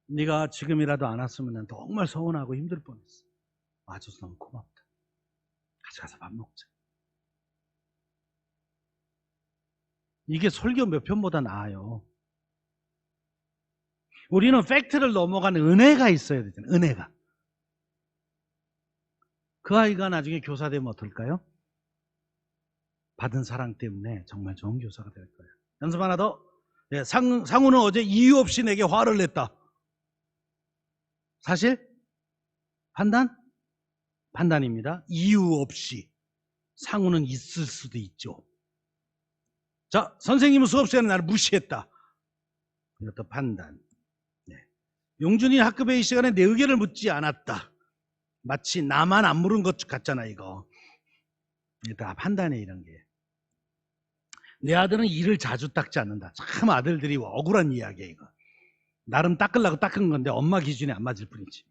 네가 지금이라도 안 왔으면 난 정말 서운하고 힘들 뻔했어. 와줘서 너무 고맙다. 같이 가서 밥 먹자. 이게 설교 몇 편보다 나아요. 우리는 팩트를 넘어가는 은혜가 있어야 되잖아요. 은혜가. 그 아이가 나중에 교사 되면 어떨까요? 받은 사랑 때문에 정말 좋은 교사가 될 거예요. 연습 하나 더. 네, 상우는 어제 이유 없이 내게 화를 냈다. 사실? 판단? 판단입니다. 이유 없이. 상우는 있을 수도 있죠. 자, 선생님은 수업 시간에 나를 무시했다. 이것도 판단. 네. 용준이 학급 회의 시간에 내 의견을 묻지 않았다. 마치 나만 안 물은 것 같잖아, 이거. 다 판단해, 이런 게. 내 아들은 이를 자주 닦지 않는다. 참 아들들이 억울한 이야기야, 이거. 나름 닦으려고 닦은 건데 엄마 기준에 안 맞을 뿐이지.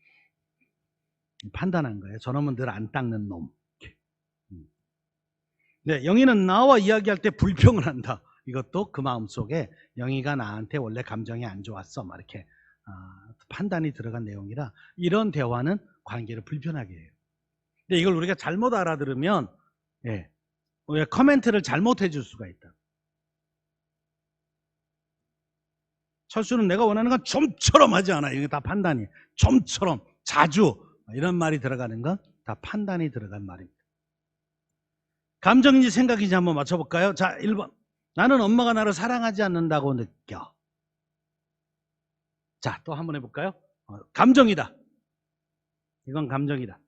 판단한 거예요. 저놈은 늘 안 닦는 놈. 네, 영희는 나와 이야기할 때 불평을 한다. 이것도 그 마음속에 영희가 나한테 원래 감정이 안 좋았어. 막 이렇게 판단이 들어간 내용이라 이런 대화는 관계를 불편하게 해요. 근데 이걸 우리가 잘못 알아들으면 우리가 코멘트를 잘못해 줄 수가 있다. 철수는 내가 원하는 건 좀처럼 하지 않아. 이게 다 판단이에요. 좀처럼, 자주 이런 말이 들어가는 건 다 판단이 들어간 말입니다. 감정인지 생각인지 한번 맞춰볼까요? 자, 1번. 나는 엄마가 나를 사랑하지 않는다고 느껴. 자, 또 한번 해볼까요? 감정이다. 이건 감정이다.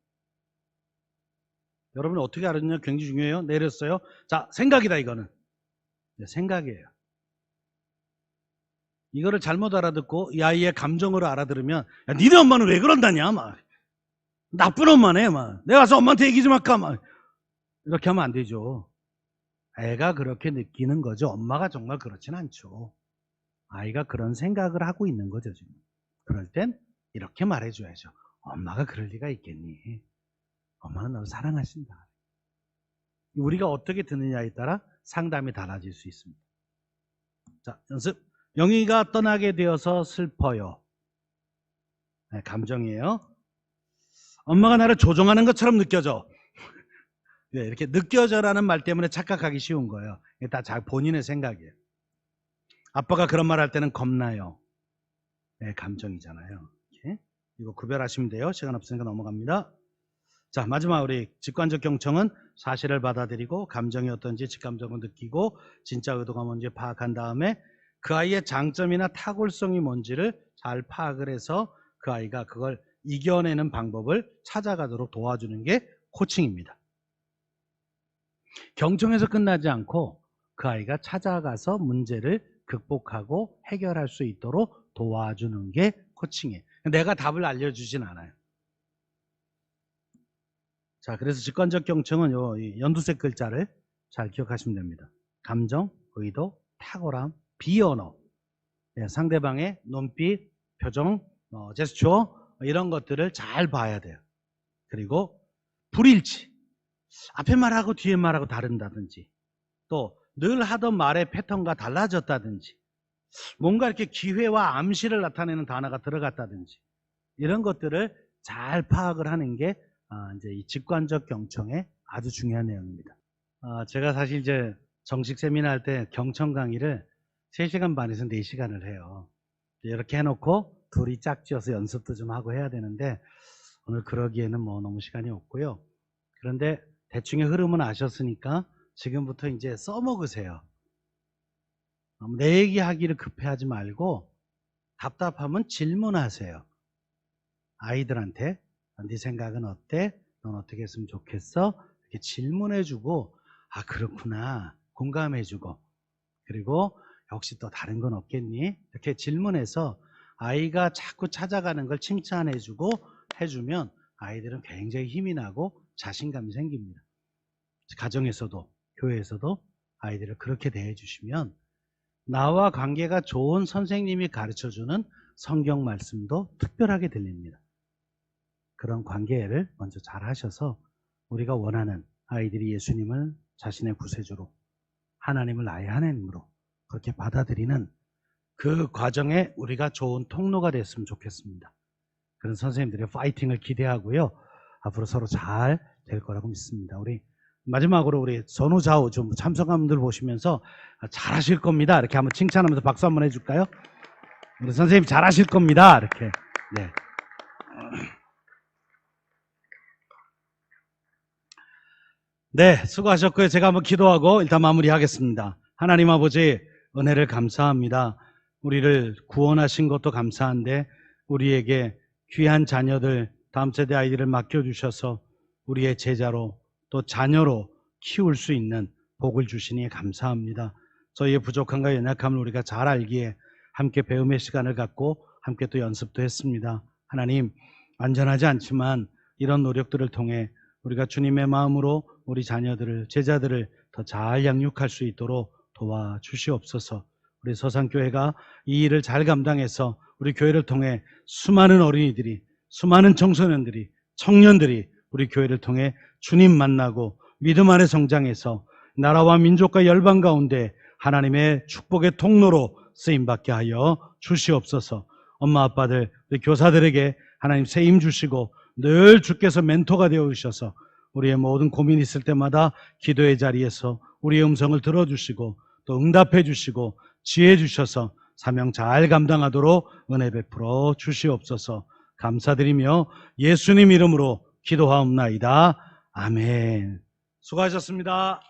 여러분 어떻게 알았냐? 굉장히 중요해요. 내렸어요. 자, 생각이다, 이거는. 네, 생각이에요. 이거를 잘못 알아듣고 이 아이의 감정으로 알아들으면 야, 니네 엄마는 왜 그런다냐? 막. 나쁜 엄마네. 막. 내가 가서 엄마한테 얘기 좀 할까? 막. 이렇게 하면 안 되죠. 애가 그렇게 느끼는 거죠. 엄마가 정말 그렇진 않죠. 아이가 그런 생각을 하고 있는 거죠, 지금. 그럴 땐 이렇게 말해줘야죠. 엄마가 그럴 리가 있겠니? 엄마는 너를 사랑하신다. 우리가 어떻게 듣느냐에 따라 상담이 달라질 수 있습니다. 자, 연습. 영희가 떠나게 되어서 슬퍼요. 네, 감정이에요. 엄마가 나를 조종하는 것처럼 느껴져. 네, 이렇게 느껴져라는 말 때문에 착각하기 쉬운 거예요. 이게 다 본인의 생각이에요. 아빠가 그런 말 할 때는 겁나요. 네, 감정이잖아요. 이렇게. 이거 구별하시면 돼요. 시간 없으니까 넘어갑니다. 자, 마지막 우리 직관적 경청은 사실을 받아들이고 감정이 어떤지 직감적으로 느끼고 진짜 의도가 뭔지 파악한 다음에 그 아이의 장점이나 탁월성이 뭔지를 잘 파악을 해서 그 아이가 그걸 이겨내는 방법을 찾아가도록 도와주는 게 코칭입니다. 경청에서 끝나지 않고 그 아이가 찾아가서 문제를 극복하고 해결할 수 있도록 도와주는 게 코칭이에요. 내가 답을 알려주진 않아요. 자, 그래서 직관적 경청은 요 연두색 글자를 잘 기억하시면 됩니다. 감정, 의도, 탁월함, 비언어, 상대방의 눈빛, 표정, 제스처 이런 것들을 잘 봐야 돼요. 그리고 불일치, 앞에 말하고 뒤에 말하고 다른다든지, 또 늘 하던 말의 패턴과 달라졌다든지, 뭔가 이렇게 기회와 암시를 나타내는 단어가 들어갔다든지, 이런 것들을 잘 파악을 하는 게 이제 이 직관적 경청의 아주 중요한 내용입니다. 제가 사실 이제 정식 세미나 할 때 경청 강의를 3시간 반에서 4시간을 해요. 이렇게 해놓고 둘이 짝지어서 연습도 좀 하고 해야 되는데 오늘 그러기에는 뭐 너무 시간이 없고요. 그런데 대충의 흐름은 아셨으니까 지금부터 이제 써먹으세요. 내 얘기하기를 급해하지 말고 답답하면 질문하세요. 아이들한테 네 생각은 어때? 넌 어떻게 했으면 좋겠어? 이렇게 질문해주고 그렇구나 공감해주고, 그리고 혹시 또 다른 건 없겠니? 이렇게 질문해서 아이가 자꾸 찾아가는 걸 칭찬해주고 해주면 아이들은 굉장히 힘이 나고 자신감이 생깁니다. 가정에서도 교회에서도 아이들을 그렇게 대해주시면 나와 관계가 좋은 선생님이 가르쳐주는 성경 말씀도 특별하게 들립니다. 그런 관계를 먼저 잘 하셔서 우리가 원하는 아이들이 예수님을 자신의 구세주로, 하나님을 나의 하나님으로 그렇게 받아들이는 그 과정에 우리가 좋은 통로가 됐으면 좋겠습니다. 그런 선생님들의 파이팅을 기대하고요. 앞으로 서로 잘 될 거라고 믿습니다. 우리 마지막으로 우리 선우좌우 좀 참석한 분들 보시면서 잘하실 겁니다. 이렇게 한번 칭찬하면서 박수 한번 해줄까요? 우리 선생님 잘하실 겁니다. 이렇게. 네. 네, 수고하셨고요. 제가 한번 기도하고 일단 마무리하겠습니다. 하나님 아버지, 은혜를 감사합니다. 우리를 구원하신 것도 감사한데 우리에게 귀한 자녀들, 다음 세대 아이들을 맡겨주셔서 우리의 제자로 또 자녀로 키울 수 있는 복을 주시니 감사합니다. 저희의 부족함과 연약함을 우리가 잘 알기에 함께 배움의 시간을 갖고 함께 또 연습도 했습니다. 하나님, 완전하지 않지만 이런 노력들을 통해 우리가 주님의 마음으로 우리 자녀들을, 제자들을 더 잘 양육할 수 있도록 도와주시옵소서. 우리 서산교회가 이 일을 잘 감당해서 우리 교회를 통해 수많은 어린이들이, 수많은 청소년들이, 청년들이 우리 교회를 통해 주님 만나고 믿음 안에 성장해서 나라와 민족과 열방 가운데 하나님의 축복의 통로로 쓰임받게 하여 주시옵소서. 엄마 아빠들, 우리 교사들에게 하나님 새 힘 주시고 늘 주께서 멘토가 되어 주셔서 우리의 모든 고민이 있을 때마다 기도의 자리에서 우리의 음성을 들어주시고 또 응답해 주시고 지혜 주셔서 사명 잘 감당하도록 은혜 베풀어 주시옵소서. 감사드리며 예수님 이름으로 기도하옵나이다. 아멘. 수고하셨습니다.